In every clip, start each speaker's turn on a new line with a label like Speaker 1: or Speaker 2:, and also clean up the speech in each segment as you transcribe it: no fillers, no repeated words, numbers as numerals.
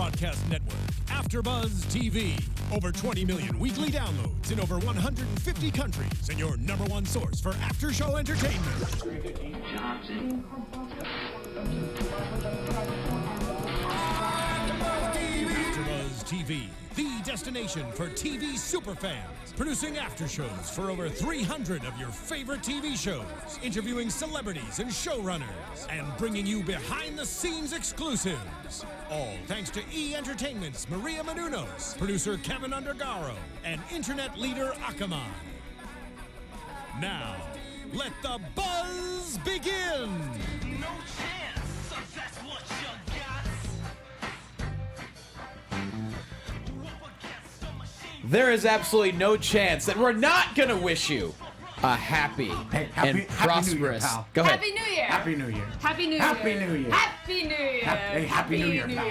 Speaker 1: broadcast network, AFTERBUZZ TV. Over 20 million weekly downloads in over 150 countries, and your number one source for after-show entertainment. AFTERBUZZ TV, the destination for TV superfans. Producing aftershows for over 300 of your favorite TV shows, interviewing celebrities and showrunners, and bringing you behind-the-scenes exclusives. All thanks to E! Entertainment's Maria Menounos, producer Kevin Undergaro, and internet leader Akamai. Now, let the buzz begin!
Speaker 2: No chance, so that's what you got.
Speaker 3: There is absolutely no chance that we're not going to wish you a happy and prosperous.
Speaker 4: New Year, pal.
Speaker 3: Go ahead.
Speaker 5: Happy New Year!
Speaker 4: Happy New Year.
Speaker 5: Happy New Year!
Speaker 4: Happy New Year.
Speaker 5: Happy New Year!
Speaker 4: Happy New Year, pal.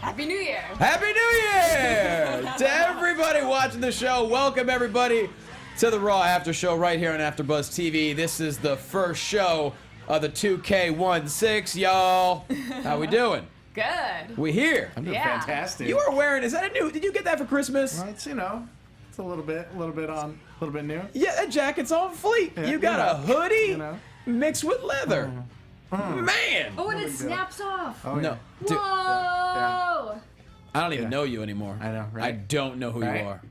Speaker 5: Happy New Year!
Speaker 3: Happy New Year to everybody watching the show. Welcome everybody to the Raw After Show right here on AfterBuzz TV. This is the first show of the 2K16, y'all. How we doing?
Speaker 5: Good.
Speaker 3: We here.
Speaker 4: I'm doing
Speaker 5: Yeah.
Speaker 4: fantastic.
Speaker 3: You are wearing, is that a new, did you get that for Christmas?
Speaker 4: Well, it's, you know, it's a little bit new.
Speaker 3: Yeah, that jacket's on fleet.
Speaker 4: Yeah,
Speaker 3: you got
Speaker 4: you
Speaker 3: a
Speaker 4: know,
Speaker 3: hoodie
Speaker 4: you know.
Speaker 3: mixed with leather. Man.
Speaker 5: Oh, and it snaps off.
Speaker 4: Oh,
Speaker 3: No.
Speaker 4: yeah.
Speaker 3: Dude,
Speaker 5: Whoa!
Speaker 3: I don't even
Speaker 4: Yeah.
Speaker 3: know you anymore.
Speaker 4: I know, right?
Speaker 3: I don't know who
Speaker 4: Right?
Speaker 3: you are.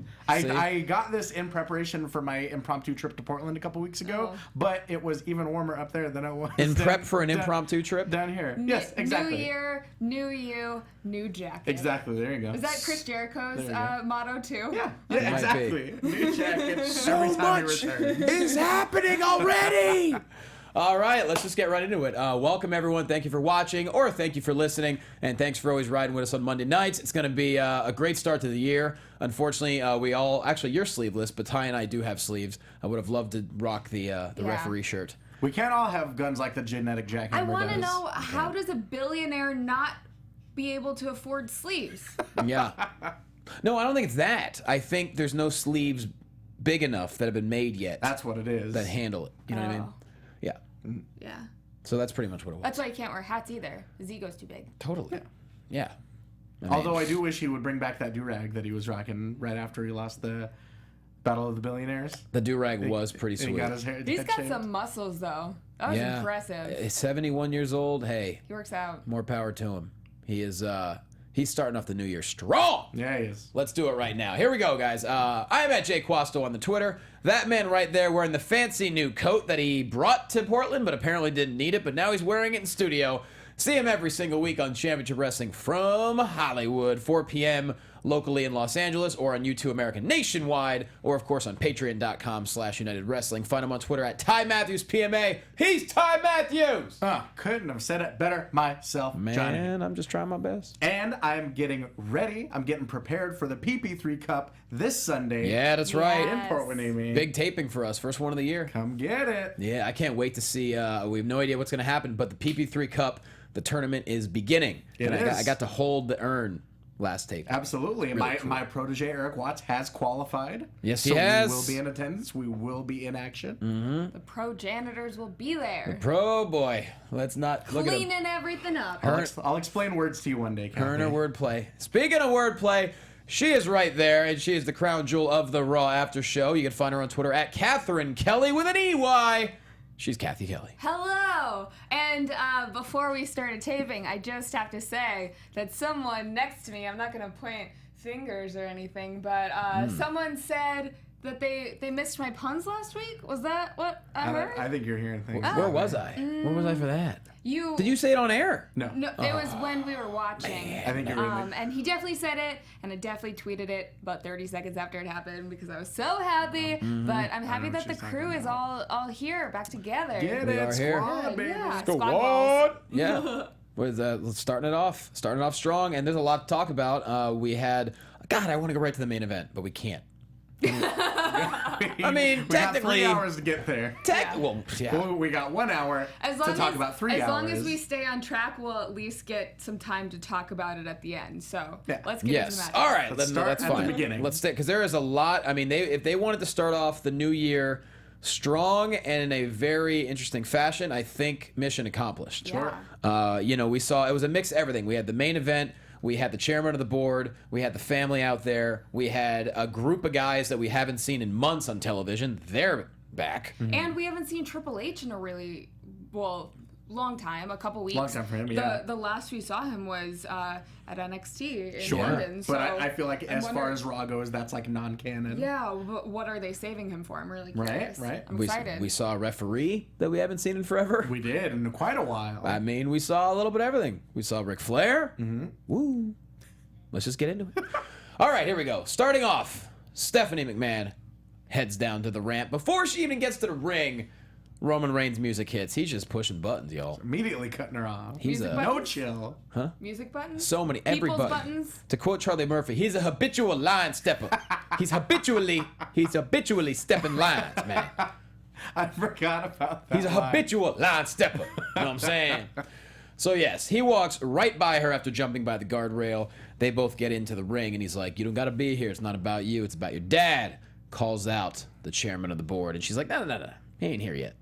Speaker 3: See?
Speaker 4: I got this in preparation for my impromptu trip to Portland a couple weeks ago,
Speaker 5: Oh.
Speaker 4: but it was even warmer up there than it was
Speaker 3: In
Speaker 4: down-
Speaker 3: prep for an
Speaker 4: down-
Speaker 3: impromptu trip?
Speaker 4: down here. Yes, exactly.
Speaker 5: New year, new you, new jacket.
Speaker 4: Exactly. There you go.
Speaker 5: Is that Chris Jericho's
Speaker 4: There you go.
Speaker 5: motto too?
Speaker 4: Yeah.
Speaker 3: It
Speaker 4: Yeah.
Speaker 3: might
Speaker 4: Exactly. New jacket
Speaker 3: So
Speaker 4: every time
Speaker 3: much
Speaker 4: you return.
Speaker 3: is happening already. All right, let's just get right into it. Welcome, everyone. Thank you for watching, or thank you for listening, and thanks for always riding with us on Monday nights. It's going to be a great start to the year. Unfortunately, we all, actually, you're sleeveless, but Ty and I do have sleeves. I would have loved to rock the referee shirt.
Speaker 4: We can't all have guns like the genetic jackhammer
Speaker 5: I want to
Speaker 4: does.
Speaker 5: know, how does a billionaire not be able to afford sleeves?
Speaker 3: Yeah. No, I don't think it's that. I think there's no sleeves big enough that have been made yet
Speaker 4: That's what it is.
Speaker 3: that handle it. You know what I mean?
Speaker 5: Oh.
Speaker 3: Yeah.
Speaker 5: Yeah.
Speaker 3: So that's pretty much what it was.
Speaker 5: That's why you can't wear hats either. His ego's too big.
Speaker 3: Totally. Yeah. I mean,
Speaker 4: Although I do wish he would bring back that do-rag that he was rocking right after he lost the Battle of the Billionaires.
Speaker 3: the do-rag was pretty
Speaker 4: And he
Speaker 3: sweet.
Speaker 4: got his hair
Speaker 5: He's
Speaker 4: head
Speaker 5: got
Speaker 4: shaved.
Speaker 5: some muscles though. That was
Speaker 3: Yeah.
Speaker 5: impressive.
Speaker 3: He's 71 years old. Hey,
Speaker 5: He works out.
Speaker 3: more power to him. He is he's starting off the new year strong.
Speaker 4: Yeah, he is.
Speaker 3: Let's do it right now. Here we go, guys. I am at Loquasto on the Twitter. That man right there wearing the fancy new coat that he brought to Portland, but apparently didn't need it, but now he's wearing it in studio. See him every single week on Championship Wrestling from Hollywood, 4 p.m. locally in Los Angeles, or on YouTube American nationwide, or of course on patreon.com/United Wrestling. Find him on Twitter at Ty Matthews PMA. He's Ty Matthews!
Speaker 4: Couldn't have said it better myself, Johnny.
Speaker 3: Man, I'm just trying my best.
Speaker 4: And I'm getting ready. I'm getting prepared for the PP3 Cup this Sunday.
Speaker 3: Yeah, that's right.
Speaker 4: In Portland, Amy.
Speaker 3: Big taping for us. First one of the year.
Speaker 4: Come get it.
Speaker 3: Yeah, I can't wait to see. We have no idea what's going to happen, but the PP3 Cup, the tournament is beginning.
Speaker 4: It
Speaker 3: and
Speaker 4: is.
Speaker 3: I got to hold the urn last tape.
Speaker 4: Absolutely. And
Speaker 3: Really cool.
Speaker 4: my protege, Eric Watts, has qualified.
Speaker 3: Yes, he
Speaker 4: so
Speaker 3: has.
Speaker 4: we will be in attendance. We will be in action.
Speaker 5: The pro janitors will be there.
Speaker 3: Pro boy. Let's not look at him.
Speaker 5: Cleaning everything up.
Speaker 4: I'll explain words to you one day, Cathy.
Speaker 3: Her and her wordplay. Speaking of wordplay, she is right there, and she is the crown jewel of the Raw After Show. You can find her on Twitter at Catherine Kelley with an EY. She's Cathy Kelley.
Speaker 5: Hello! And before we started taping, I just have to say that someone next to me, I'm not going to point fingers or anything, but someone said that they missed my puns last week. Was that what I heard?
Speaker 4: I think you're hearing things.
Speaker 3: Where was I? Where was I for that?
Speaker 5: You.
Speaker 3: Did you say it on air?
Speaker 4: No.
Speaker 5: No, it was when we were watching.
Speaker 4: I think you're really...
Speaker 5: And he definitely said it, and I definitely tweeted it about 30 seconds after it happened because I was so happy. But I'm happy
Speaker 4: know
Speaker 5: that
Speaker 4: what
Speaker 5: the
Speaker 4: she's
Speaker 5: crew
Speaker 4: talking
Speaker 5: is all here, back together.
Speaker 4: Get
Speaker 3: We
Speaker 4: it,
Speaker 3: are here.
Speaker 4: squad, baby.
Speaker 5: Yeah,
Speaker 3: Go
Speaker 5: squad balls.
Speaker 3: Yeah. With starting it off strong, and there's a lot to talk about. We had, God, I want to go right to the main event, but we can't. I mean,
Speaker 4: we
Speaker 3: technically-
Speaker 4: got 3 hours to get there.
Speaker 3: Well, yeah.
Speaker 4: Well, we got 1 hour to talk about 3 hours.
Speaker 5: As long as we stay on track, we'll at least get some time to talk about it at the end. So
Speaker 4: Yeah.
Speaker 5: let's get into the
Speaker 3: Yes.
Speaker 5: match.
Speaker 3: All right.
Speaker 4: Let's start
Speaker 3: that's
Speaker 4: at the
Speaker 3: fine.
Speaker 4: beginning.
Speaker 3: Let's stay, because there is a lot. I mean, if they wanted to start off the new year strong and in a very interesting fashion, I think mission accomplished.
Speaker 5: Sure.
Speaker 3: You know, we saw it was a mix of everything. We had the main event We had the chairman of the board. We had the family out there. We had a group of guys that we haven't seen in months on television. They're back.
Speaker 5: And we haven't seen Triple H in a really, long time, a couple weeks.
Speaker 4: Long time for him, yeah.
Speaker 5: The last we saw him was at NXT in
Speaker 4: Sure.
Speaker 5: London. So
Speaker 4: But I feel like as far
Speaker 5: wondering-
Speaker 4: as Raw goes, that's like non-canon.
Speaker 5: Yeah, but what are they saving him for? I'm really curious.
Speaker 4: Right.
Speaker 5: I'm
Speaker 3: We
Speaker 5: excited.
Speaker 3: saw a referee that we haven't seen in forever.
Speaker 4: We did in quite a while.
Speaker 3: I mean, we saw a little bit of everything. We saw Ric Flair. Mm-hmm. Woo. Let's just get into it. All right, here we go. Starting off, Stephanie McMahon heads down to the ramp. Before she even gets to the ring, Roman Reigns' music hits. He's just pushing buttons, y'all.
Speaker 4: Immediately cutting her off.
Speaker 3: He's
Speaker 5: Music
Speaker 3: a
Speaker 5: button?
Speaker 4: No chill.
Speaker 5: Music buttons?
Speaker 3: so many every
Speaker 5: People's
Speaker 3: button.
Speaker 5: buttons?
Speaker 3: To quote Charlie Murphy, he's a habitual line stepper. he's habitually stepping lines, man.
Speaker 4: I forgot about that.
Speaker 3: He's a
Speaker 4: line.
Speaker 3: habitual line stepper. You know what I'm saying? So yes, he walks right by her after jumping by the guardrail. They both get into the ring, and he's like, "You don't got to be here. It's not about you. It's about your dad." Calls out the chairman of the board, and she's like, "No. He ain't here yet,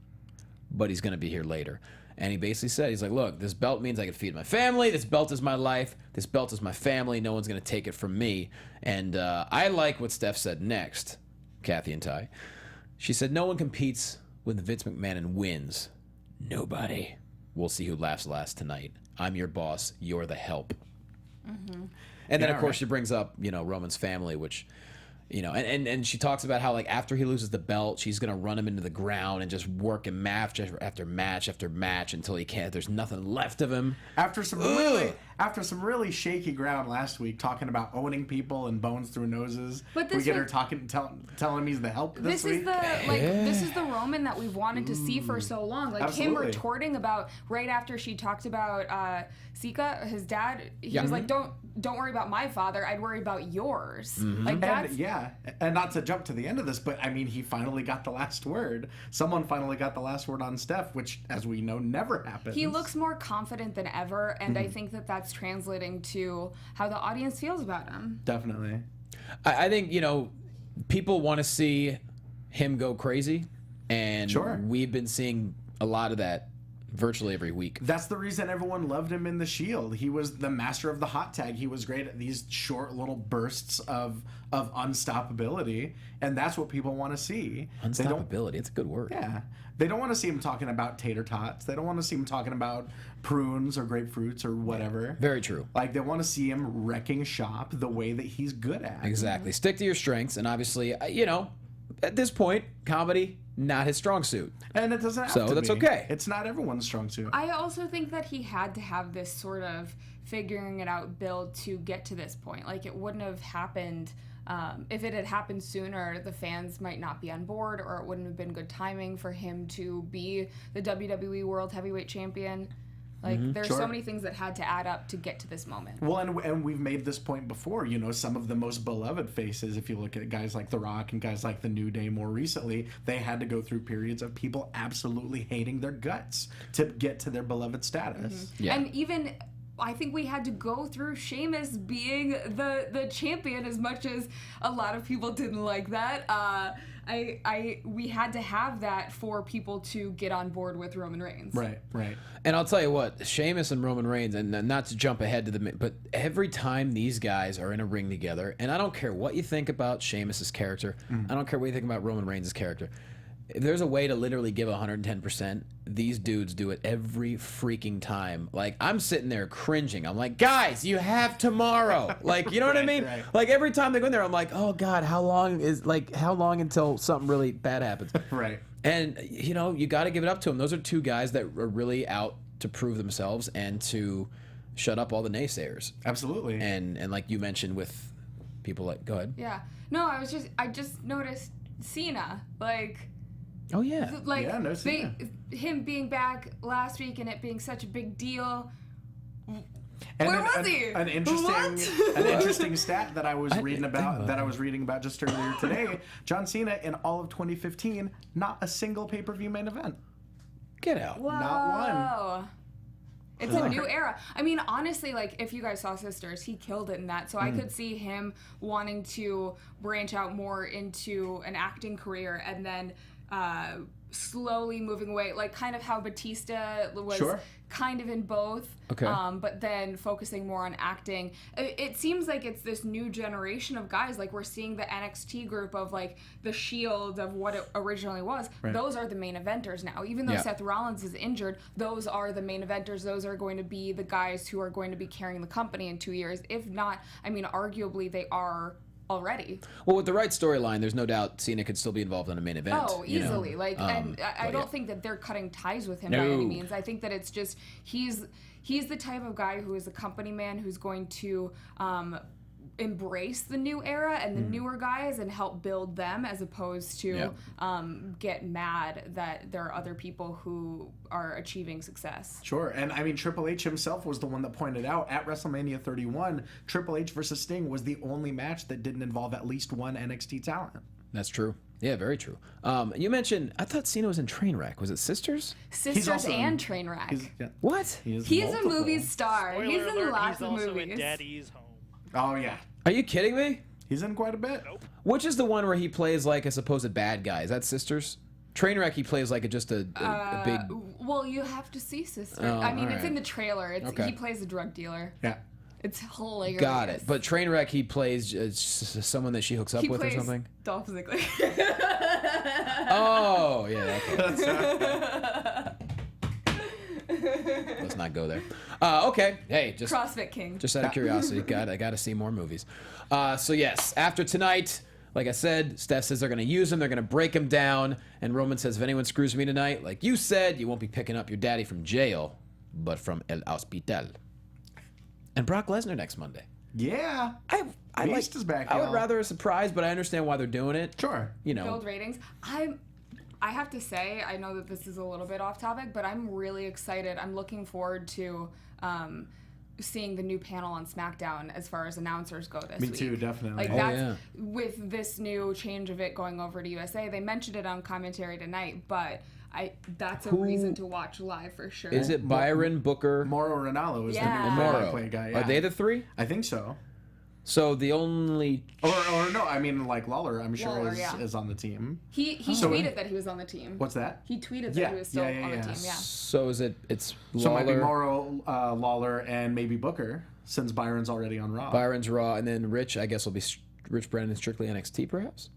Speaker 3: but he's gonna be here later." And he basically said, he's like, "Look, this belt means I can feed my family. This belt is my life. This belt is my family. No one's gonna take it from me." And I like what Steph said next, Cathy and Ty. She said, "No one competes with Vince McMahon and wins. Nobody. We'll see who laughs last tonight. I'm your boss. You're the help." And then,
Speaker 4: Yeah,
Speaker 3: of course,
Speaker 4: right.
Speaker 3: she brings up, Roman's family, which, and she talks about how, like, after he loses the belt, she's going to run him into the ground and just work him match after match after match until he can't. There's nothing left of him.
Speaker 4: After some really shaky ground last week, talking about owning people and bones through noses,
Speaker 5: But
Speaker 4: we
Speaker 5: this
Speaker 4: get her
Speaker 5: was-
Speaker 4: telling him he's the help this
Speaker 5: This
Speaker 4: week.
Speaker 5: is the Roman that we've wanted to see for so long. Like
Speaker 4: Absolutely.
Speaker 5: him retorting about right after she talked about Sika, his dad. He was like, "Don't worry about my father. I'd worry about yours." Like that's
Speaker 4: And yeah, and not to jump to the end of this, but I mean, he finally got the last word. Someone finally got the last word on Steph, which, as we know, never happens.
Speaker 5: he looks more confident than ever, and I think that that's translating to how the audience feels about him.
Speaker 4: Definitely.
Speaker 3: I think, people want to see him go crazy. And
Speaker 4: Sure.
Speaker 3: we've been seeing a lot of that virtually every week.
Speaker 4: That's the reason everyone loved him in The Shield. He was the master of the hot tag. He was great at these short little bursts of unstoppability, and that's what people want to see. They don't,
Speaker 3: Unstoppability. It's a good word.
Speaker 4: yeah. They don't want to see him talking about tater tots. They don't want to see him talking about prunes or grapefruits or whatever.
Speaker 3: Very true.
Speaker 4: Like, they want to see him wrecking shop the way that he's good at.
Speaker 3: Exactly. Stick to your strengths. And obviously, at this point, comedy, not his strong suit.
Speaker 4: And it doesn't have
Speaker 3: So
Speaker 4: to
Speaker 3: that's
Speaker 4: be.
Speaker 3: okay.
Speaker 4: It's not everyone's strong suit.
Speaker 5: I also think that he had to have this sort of figuring it out build to get to this point. Like, it wouldn't have happened if it had happened sooner. The fans might not be on board, or it wouldn't have been good timing for him to be the WWE World Heavyweight Champion. Like, there's
Speaker 4: Sure.
Speaker 5: so many things that had to add up to get to this moment.
Speaker 4: Well, and we've made this point before. Some of the most beloved faces, if you look at guys like The Rock and guys like The New Day more recently, they had to go through periods of people absolutely hating their guts to get to their beloved status.
Speaker 3: Yeah.
Speaker 5: And even I think we had to go through Sheamus being the champion, as much as a lot of people didn't like that. We had to have that for people to get on board with Roman Reigns.
Speaker 4: Right.
Speaker 3: And I'll tell you what, Sheamus and Roman Reigns, and not to jump ahead to but every time these guys are in a ring together, and I don't care what you think about Sheamus's character, I don't care what you think about Roman Reigns' character, if there's a way to literally give 110%, these dudes do it every freaking time. Like, I'm sitting there cringing. I'm like, guys, you have tomorrow. Like, you know what I mean?
Speaker 4: Right.
Speaker 3: Like, every time they go in there, I'm like, oh, God, how long until something really bad happens?
Speaker 4: Right.
Speaker 3: And, you got to give it up to them. Those are two guys that are really out to prove themselves and to shut up all the naysayers.
Speaker 4: Absolutely.
Speaker 3: And like you mentioned with people like, go ahead.
Speaker 5: Yeah. No, I just noticed Cena, like.
Speaker 3: Oh, yeah.
Speaker 5: Like,
Speaker 4: Yeah, no Cena.
Speaker 5: him being back last week and it being such a big deal.
Speaker 4: And
Speaker 5: Where was he?
Speaker 4: An interesting,
Speaker 5: What?
Speaker 4: an interesting stat that I was reading about just earlier today. John Cena in all of 2015, not a single pay-per-view main event.
Speaker 3: Get out.
Speaker 5: Whoa.
Speaker 4: Not one.
Speaker 5: It's a new era. I mean, honestly, like, if you guys saw Sisters, he killed it in that. So I could see him wanting to branch out more into an acting career and then slowly moving away, like kind of how Batista was
Speaker 4: Sure.
Speaker 5: kind of in both,
Speaker 3: Okay.
Speaker 5: but then focusing more on acting. It seems like it's this new generation of guys. Like we're seeing the NXT group of like the Shield of what it originally was.
Speaker 4: Right.
Speaker 5: Those are the main eventers now. Even though
Speaker 3: Yeah.
Speaker 5: Seth Rollins is injured, those are the main eventers. Those are going to be the guys who are going to be carrying the company in 2 years. If not, I mean, arguably they are already.
Speaker 3: Well, with the right storyline, there's no doubt Cena could still be involved in a main event.
Speaker 5: Oh,
Speaker 3: you know?
Speaker 5: easily. Like, and I
Speaker 3: but
Speaker 5: don't
Speaker 3: yeah.
Speaker 5: think that they're cutting ties with him by
Speaker 3: No.
Speaker 5: any means. I think that it's just he's the type of guy who is a company man who's going to embrace the new era and the newer guys and help build them, as opposed to get mad that there are other people who are achieving success.
Speaker 4: Sure, and I mean, Triple H himself was the one that pointed out at WrestleMania 31, Triple H versus Sting was the only match that didn't involve at least one NXT talent.
Speaker 3: That's true. Yeah, very true. You mentioned, I thought Cena was in Trainwreck. Was it Sisters?
Speaker 5: Sisters
Speaker 4: also in-
Speaker 5: and Trainwreck.
Speaker 3: What?
Speaker 5: He's
Speaker 4: multiple.
Speaker 5: a movie star.
Speaker 6: Spoiler
Speaker 5: He's in
Speaker 6: alert,
Speaker 5: lots
Speaker 6: he's
Speaker 5: of
Speaker 6: also
Speaker 5: movies.
Speaker 6: in Daddy's Home.
Speaker 4: Oh yeah,
Speaker 3: Are you kidding me?
Speaker 4: he's in quite a bit.
Speaker 3: Which is the one where he plays like a supposed bad guy? Is that Sisters? Trainwreck, he plays like just a big...
Speaker 5: Well, you have to see Sisters.
Speaker 3: Oh,
Speaker 5: I mean, it's
Speaker 3: alright.
Speaker 5: in the trailer.
Speaker 3: Okay.
Speaker 5: He plays a drug dealer.
Speaker 4: Yeah.
Speaker 5: It's hilarious.
Speaker 3: Got it. But Trainwreck, he plays someone that she hooks up
Speaker 5: he
Speaker 3: with or
Speaker 5: plays
Speaker 3: something?
Speaker 5: Dolph Ziggler.
Speaker 3: Oh, yeah. Okay. Let's not go there. Okay. Hey, just
Speaker 5: CrossFit King.
Speaker 3: Just out of curiosity, I got to see more movies. So yes, after tonight, like I said, Steph says they're going to use him, they're going to break him down, and Roman says, if anyone screws me tonight, like you said, you won't be picking up your daddy from jail, but from el hospital. And Brock Lesnar next Monday.
Speaker 4: Yeah.
Speaker 3: I
Speaker 4: Beast is back,
Speaker 3: I would
Speaker 4: y'all.
Speaker 3: rather a surprise, but I understand why they're doing it.
Speaker 4: Sure.
Speaker 3: You know,
Speaker 5: Build ratings. I have to say, I know that this is a little bit off topic, but I'm really excited. I'm looking forward to seeing the new panel on SmackDown as far as announcers go this
Speaker 4: Me
Speaker 5: week.
Speaker 4: too, definitely.
Speaker 5: Like
Speaker 3: Oh,
Speaker 5: that's
Speaker 3: yeah.
Speaker 5: with this new change of it going over to USA. They mentioned it on commentary tonight, but that's a reason to watch live for sure.
Speaker 3: is it Byron, Booker,
Speaker 4: Mauro Ranallo is
Speaker 5: Yeah.
Speaker 4: the
Speaker 3: and
Speaker 4: new
Speaker 3: Moro?
Speaker 4: play-by-play guy. Yeah.
Speaker 3: Are they the three?
Speaker 4: I think so.
Speaker 3: So the only...
Speaker 4: Or no, I mean like Lawler, I'm sure
Speaker 5: Lawler, yeah.
Speaker 4: is on the team.
Speaker 5: He
Speaker 4: So-
Speaker 5: tweeted that he was on the team.
Speaker 4: What's that?
Speaker 5: He tweeted that
Speaker 4: Yeah,
Speaker 5: he was still
Speaker 4: yeah,
Speaker 5: on the
Speaker 4: yeah.
Speaker 5: team. Yeah.
Speaker 3: So is it's
Speaker 4: So it might be
Speaker 3: Lawler,
Speaker 4: Mauro, Lawler, and maybe Booker, since Byron's already on Raw.
Speaker 3: Byron's Raw, and then Rich, I guess, will be Rich Brennan strictly NXT, perhaps?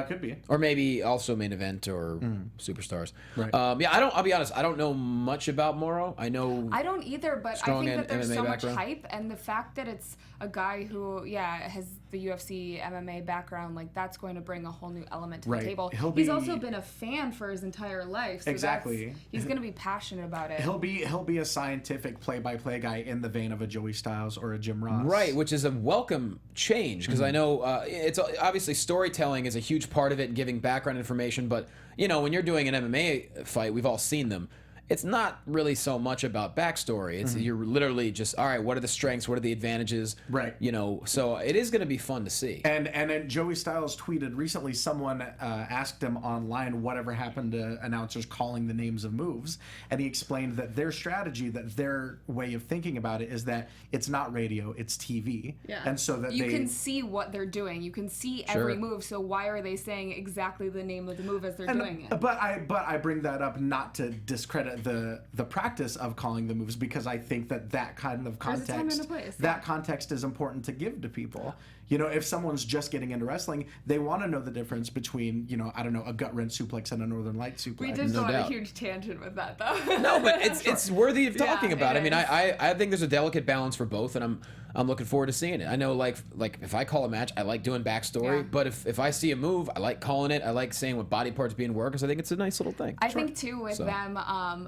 Speaker 4: Could be.
Speaker 3: Or maybe also main event or superstars.
Speaker 4: Right.
Speaker 3: Yeah, I'll be honest, I don't know much about Moro. I know...
Speaker 5: I don't either, but I
Speaker 3: Strong
Speaker 5: think that there's
Speaker 3: MMA
Speaker 5: so
Speaker 3: background.
Speaker 5: much hype, and the fact that it's a guy who, has the UFC MMA background, like that's going to bring a whole new element to
Speaker 4: Right.
Speaker 5: the table.
Speaker 4: He'll
Speaker 5: He's
Speaker 4: be-
Speaker 5: also been a fan for his entire life, so
Speaker 4: Exactly.
Speaker 5: he's going to be passionate about it.
Speaker 4: He'll be a scientific play-by-play guy in the vein of a Joey Styles or a Jim Ross.
Speaker 3: Right, which is a welcome change because I know it's obviously storytelling is a huge part of it and giving background information. But you know, when you're doing an MMA fight, we've all seen them. It's not really so much about backstory. It's you're literally just all right. What are the strengths? What are the advantages?
Speaker 4: Right.
Speaker 3: You know, so it is going to be fun to see.
Speaker 4: And Joey Styles tweeted recently. Someone asked him online whatever happened to announcers calling the names of moves, and he explained that their strategy, that their way of thinking about it, is that it's not radio, it's TV.
Speaker 5: Yeah.
Speaker 4: And so that
Speaker 5: you
Speaker 4: they
Speaker 5: can see what they're doing. You can see
Speaker 3: Sure.
Speaker 5: every move. So why are they saying exactly the name of the move as they're doing it?
Speaker 4: But I bring that up not to discredit the practice of calling the moves, because I think that kind of
Speaker 5: There's a time and
Speaker 4: context
Speaker 5: a place,
Speaker 4: that
Speaker 5: yeah.
Speaker 4: context is important to give to people. You know, if someone's just getting into wrestling, they want to know the difference between, you know, I don't know, a gut wrench suplex and a Northern Light suplex.
Speaker 5: We did go on a
Speaker 3: doubt.
Speaker 5: huge tangent with that, though.
Speaker 3: No, but it's worthy of talking
Speaker 5: Yeah,
Speaker 3: about.
Speaker 5: it
Speaker 3: I mean,
Speaker 5: is.
Speaker 3: I think there's a delicate balance for both, and I'm looking forward to seeing it. I know, like if I call a match, I like doing backstory,
Speaker 5: Yeah.
Speaker 3: but if I see a move, I like calling it. I like saying what body parts being worked, because I think it's a nice little thing.
Speaker 5: I think too with
Speaker 3: So.
Speaker 5: them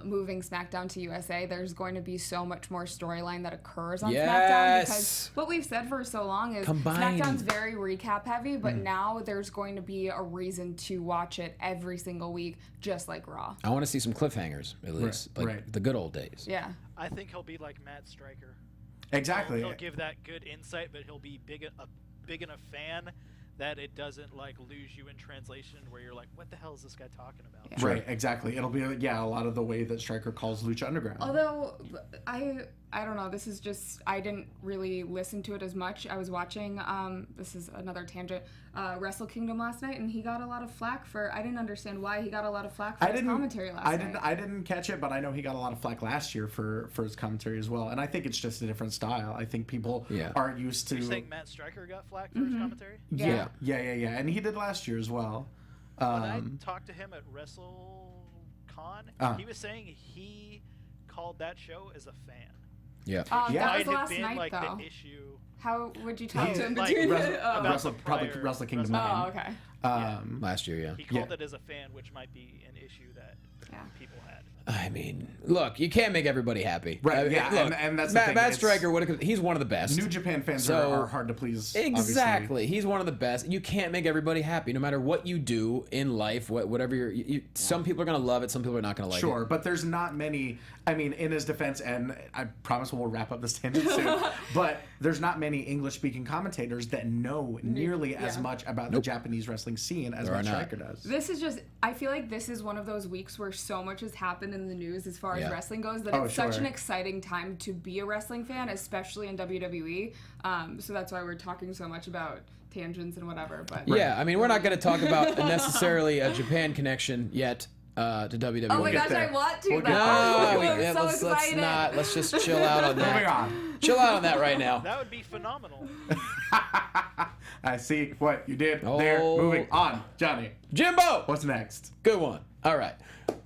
Speaker 5: moving SmackDown to USA, there's going to be so much more storyline that occurs on SmackDown,
Speaker 3: Yes.
Speaker 5: because what we've said for so long is
Speaker 3: Combined.
Speaker 5: SmackDown's very recap heavy, but now there's going to be a reason to watch it every single week, just like Raw.
Speaker 3: I want to see some cliffhangers, at least, like
Speaker 4: right.
Speaker 3: the good old days.
Speaker 5: Yeah.
Speaker 6: I think he'll be like Matt Stryker.
Speaker 4: Exactly.
Speaker 6: He'll give that good insight, but he'll be big enough fan that it doesn't like lose you in translation, where you're like, what the hell is this guy talking about?
Speaker 4: Right, exactly. It'll be a lot of the way that Stryker calls Lucha Underground.
Speaker 5: Although I don't know. This is just, I didn't really listen to it as much. I was watching, this is another tangent, Wrestle Kingdom last night, and he got a lot of flack for, I didn't understand why he got a lot of flack for his commentary last night.
Speaker 4: I didn't catch it, but I know he got a lot of flack last year for his commentary as well. And I think it's just a different style. I think people aren't used to...
Speaker 6: You're saying Matt Stryker got flack for his commentary?
Speaker 4: Yeah. And he did last year as well.
Speaker 6: When I talked to him at WrestleCon, he was saying he called that show as a fan.
Speaker 3: Yeah.
Speaker 5: That was
Speaker 6: Might have
Speaker 5: last
Speaker 6: been
Speaker 5: night,
Speaker 6: like
Speaker 5: though.
Speaker 6: the issue.
Speaker 5: How would you talk to him
Speaker 6: like,
Speaker 5: between
Speaker 4: Probably Wrestle Kingdom 9.
Speaker 5: Oh, okay.
Speaker 3: Last year,
Speaker 6: He called it as a fan, which might be an issue that people had.
Speaker 3: I mean, look, you can't make everybody happy.
Speaker 4: Right,
Speaker 3: Look,
Speaker 4: and that's the thing.
Speaker 3: Matt Stryker, he's one of the best.
Speaker 4: New Japan fans
Speaker 3: So-
Speaker 4: are hard to please.
Speaker 3: Exactly.
Speaker 4: Obviously.
Speaker 3: He's one of the best. You can't make everybody happy, no matter what you do in life, whatever some people are going to love it, some people are not going to like it.
Speaker 4: Sure, but there's not many. I mean, in his defense, and I promise we'll wrap up this tangent soon, but there's not many English-speaking commentators that know nearly as much about the Japanese wrestling scene as Matt Stryker does.
Speaker 5: This is just, I feel like this is one of those weeks where so much has happened in the news as far as wrestling goes that it's such an exciting time to be a wrestling fan, especially in WWE. So that's why we're talking so much about tangents and whatever. But
Speaker 3: Yeah, I mean, we're not going to talk about necessarily a Japan connection yet to WWE.
Speaker 5: oh my gosh,
Speaker 4: there.
Speaker 5: I want to.
Speaker 4: We'll get
Speaker 5: though.
Speaker 4: there.
Speaker 5: I'm so
Speaker 3: let's
Speaker 5: excited.
Speaker 3: not. Let's just chill out on that.
Speaker 4: Moving on.
Speaker 3: Chill out on that right now.
Speaker 6: That would be phenomenal.
Speaker 4: I see what you did there. Moving on, Johnny.
Speaker 3: Jimbo!
Speaker 4: What's next?
Speaker 3: Good one. All right.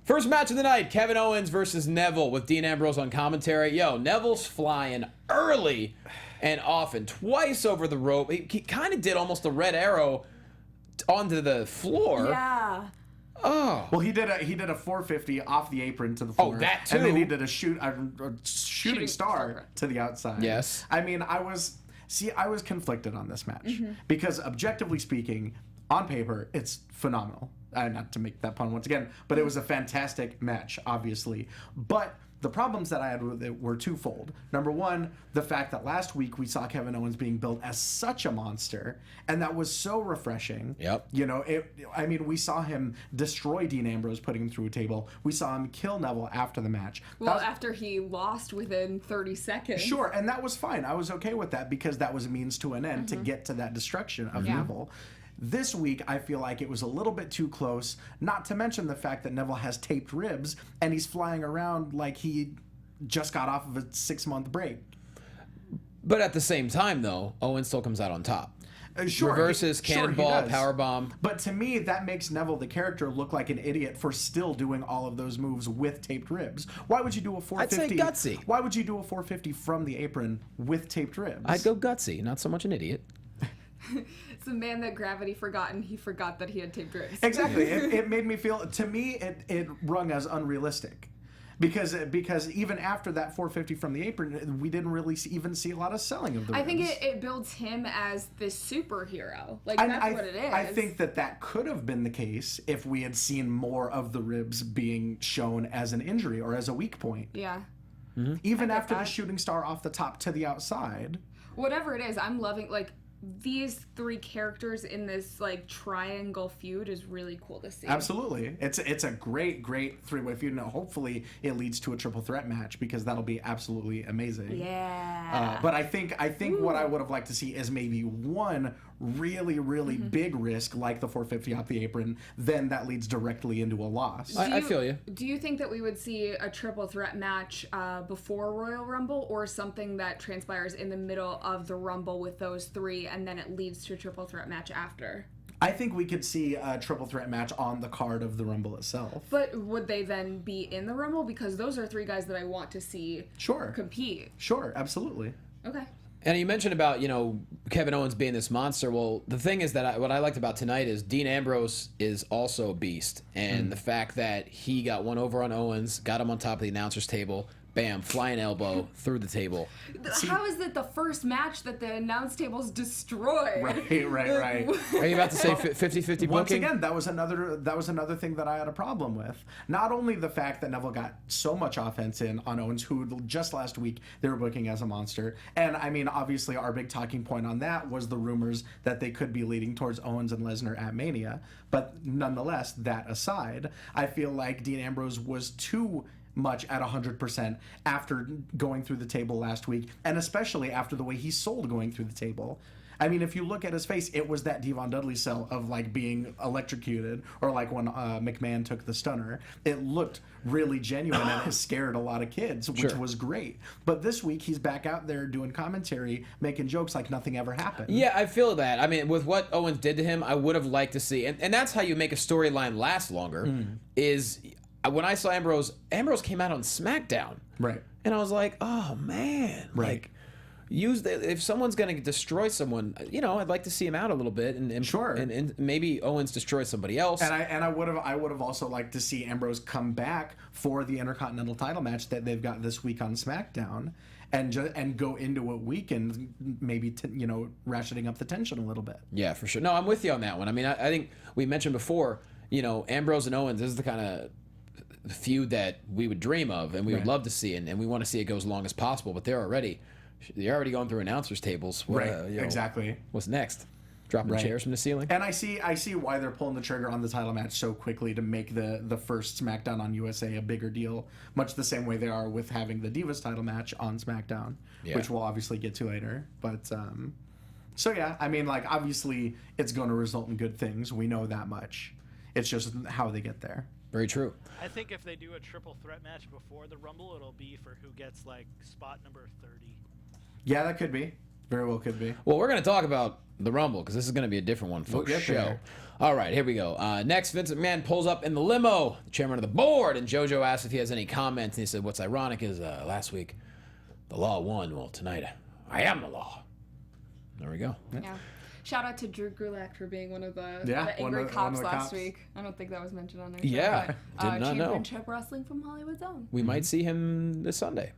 Speaker 3: First match of the night, Kevin Owens versus Neville with Dean Ambrose on commentary. Yo, Neville's flying early and often, twice over the rope. He kind of did almost a red arrow onto the floor.
Speaker 5: Yeah.
Speaker 3: Oh.
Speaker 4: Well, he did a 450 off the apron to the floor.
Speaker 3: that
Speaker 4: And then
Speaker 3: too.
Speaker 4: he did a shooting star to the outside.
Speaker 3: Yes.
Speaker 4: I mean, I was conflicted on this match because objectively speaking, on paper, it's phenomenal. Not to make that pun once again, but it was a fantastic match, obviously. But the problems that I had with it were twofold. Number one, the fact that last week we saw Kevin Owens being built as such a monster, and that was so refreshing.
Speaker 3: Yep.
Speaker 4: You know, we saw him destroy Dean Ambrose, putting him through a table. We saw him kill Neville after the match.
Speaker 5: Well, after he lost within 30 seconds.
Speaker 4: Sure, and that was fine. I was okay with that because that was a means to an end to get to that destruction of Neville. This week, I feel like it was a little bit too close, not to mention the fact that Neville has taped ribs and he's flying around like he just got off of a 6-month break.
Speaker 3: But at the same time, though, Owens still comes out on top.
Speaker 4: Sure,
Speaker 3: Reverses, cannonball,
Speaker 4: does.
Speaker 3: powerbomb.
Speaker 4: But to me, that makes Neville, the character, look like an idiot for still doing all of those moves with taped ribs. Why would you do a 450?
Speaker 3: I'd say gutsy.
Speaker 4: Why would you do a 450 from the apron with taped ribs?
Speaker 3: I'd go gutsy, not so much an idiot.
Speaker 5: It's a man that gravity forgot, and he forgot that he had taped ribs.
Speaker 4: Exactly. It made me feel, to me, it rung as unrealistic. Because even after that 450 from the apron, we didn't really even see a lot of selling of the ribs.
Speaker 5: I think it builds him as this superhero. Like, that's what it is.
Speaker 4: I think that could have been the case if we had seen more of the ribs being shown as an injury or as a weak point.
Speaker 5: Yeah.
Speaker 4: Even
Speaker 5: I get
Speaker 4: after the
Speaker 5: that.
Speaker 4: shooting star off the top to the outside.
Speaker 5: Whatever it is, I'm loving, like, these three characters in this, like, triangle feud is really cool to see.
Speaker 4: Absolutely. It's a great three-way feud. And hopefully it leads to a triple threat match because that'll be absolutely amazing.
Speaker 5: Yeah.
Speaker 4: But I think what I would have liked to see is maybe one really big risk like the 450 off the apron, then that leads directly into a loss.
Speaker 3: I feel you.
Speaker 5: Do you think that we would see a triple threat match before Royal Rumble, or something that transpires in the middle of the Rumble with those three and then it leads to a triple threat match after?
Speaker 4: I think we could see a triple threat match on the card of the Rumble itself.
Speaker 5: But would they then be in the Rumble? Because those are three guys that I want to see compete.
Speaker 4: Sure, absolutely.
Speaker 5: Okay.
Speaker 3: And you mentioned about, Kevin Owens being this monster. Well, the thing is that what I liked about tonight is Dean Ambrose is also a beast. And the fact that he got one over on Owens, got him on top of the announcer's table, bam, flying elbow through the table.
Speaker 5: How is it the first match that the announce tables destroyed?
Speaker 4: Right.
Speaker 3: Are you about to say 50-50 booking?
Speaker 4: Once again, that was another thing that I had a problem with. Not only the fact that Neville got so much offense in on Owens, who just last week they were booking as a monster. And I mean, obviously our big talking point on that was the rumors that they could be leading towards Owens and Lesnar at Mania. But nonetheless, that aside, I feel like Dean Ambrose was too much at 100% after going through the table last week, and especially after the way he sold going through the table. I mean, if you look at his face, it was that Devon Dudley sell of like being electrocuted, or like when McMahon took the stunner. It looked really genuine and it scared a lot of kids, which was great. But this week he's back out there doing commentary, making jokes like nothing ever happened.
Speaker 3: Yeah, I feel that. I mean, with what Owens did to him, I would have liked to see, and that's how you make a storyline last longer, is when I saw Ambrose came out on SmackDown.
Speaker 4: Right.
Speaker 3: And I was like, oh man.
Speaker 4: Right.
Speaker 3: Like, if someone's going to destroy someone, you know, I'd like to see him out a little bit, and
Speaker 4: Sure.
Speaker 3: and maybe Owens destroys somebody else.
Speaker 4: And I would have also liked to see Ambrose come back for the Intercontinental title match that they've got this week on SmackDown, and go into it weak and maybe ratcheting up the tension a little bit.
Speaker 3: Yeah, for sure. No, I'm with you on that one. I mean, I think we mentioned before, you know, Ambrose and Owens, this is the kind of feud that we would dream of and we would love to see, and we want to see it go as long as possible, but they're already going through announcers tables.
Speaker 4: Exactly.
Speaker 3: What's next? Dropping chairs from the ceiling?
Speaker 4: And I see why they're pulling the trigger on the title match so quickly to make the first SmackDown on USA a bigger deal, much the same way they are with having the Divas title match on SmackDown, which we'll obviously get to later. But so yeah, I mean, like, obviously it's going to result in good things. We know that much. It's just how they get there.
Speaker 3: Very true.
Speaker 6: I think if they do a triple threat match before the Rumble, it'll be for who gets like spot number 30.
Speaker 4: Yeah, that could be. Very well could be.
Speaker 3: Well, we're going to talk about the Rumble because this is going to be a different one for
Speaker 4: get
Speaker 3: show.
Speaker 4: there.
Speaker 3: All right, here we go. Next, Vince McMahon pulls up in the limo, the chairman of the board, and JoJo asks if he has any comments. And he said, what's ironic is last week the law won. Well, tonight I am the law. There we go.
Speaker 5: Yeah. Shout out to Drew Gulak for being one of the
Speaker 4: one
Speaker 5: angry
Speaker 4: of the
Speaker 5: cops
Speaker 4: cops.
Speaker 5: last week. I don't think that was mentioned on there.
Speaker 3: Yeah, did not know.
Speaker 5: Championship Wrestling from Hollywood's own.
Speaker 3: We might see him this Sunday,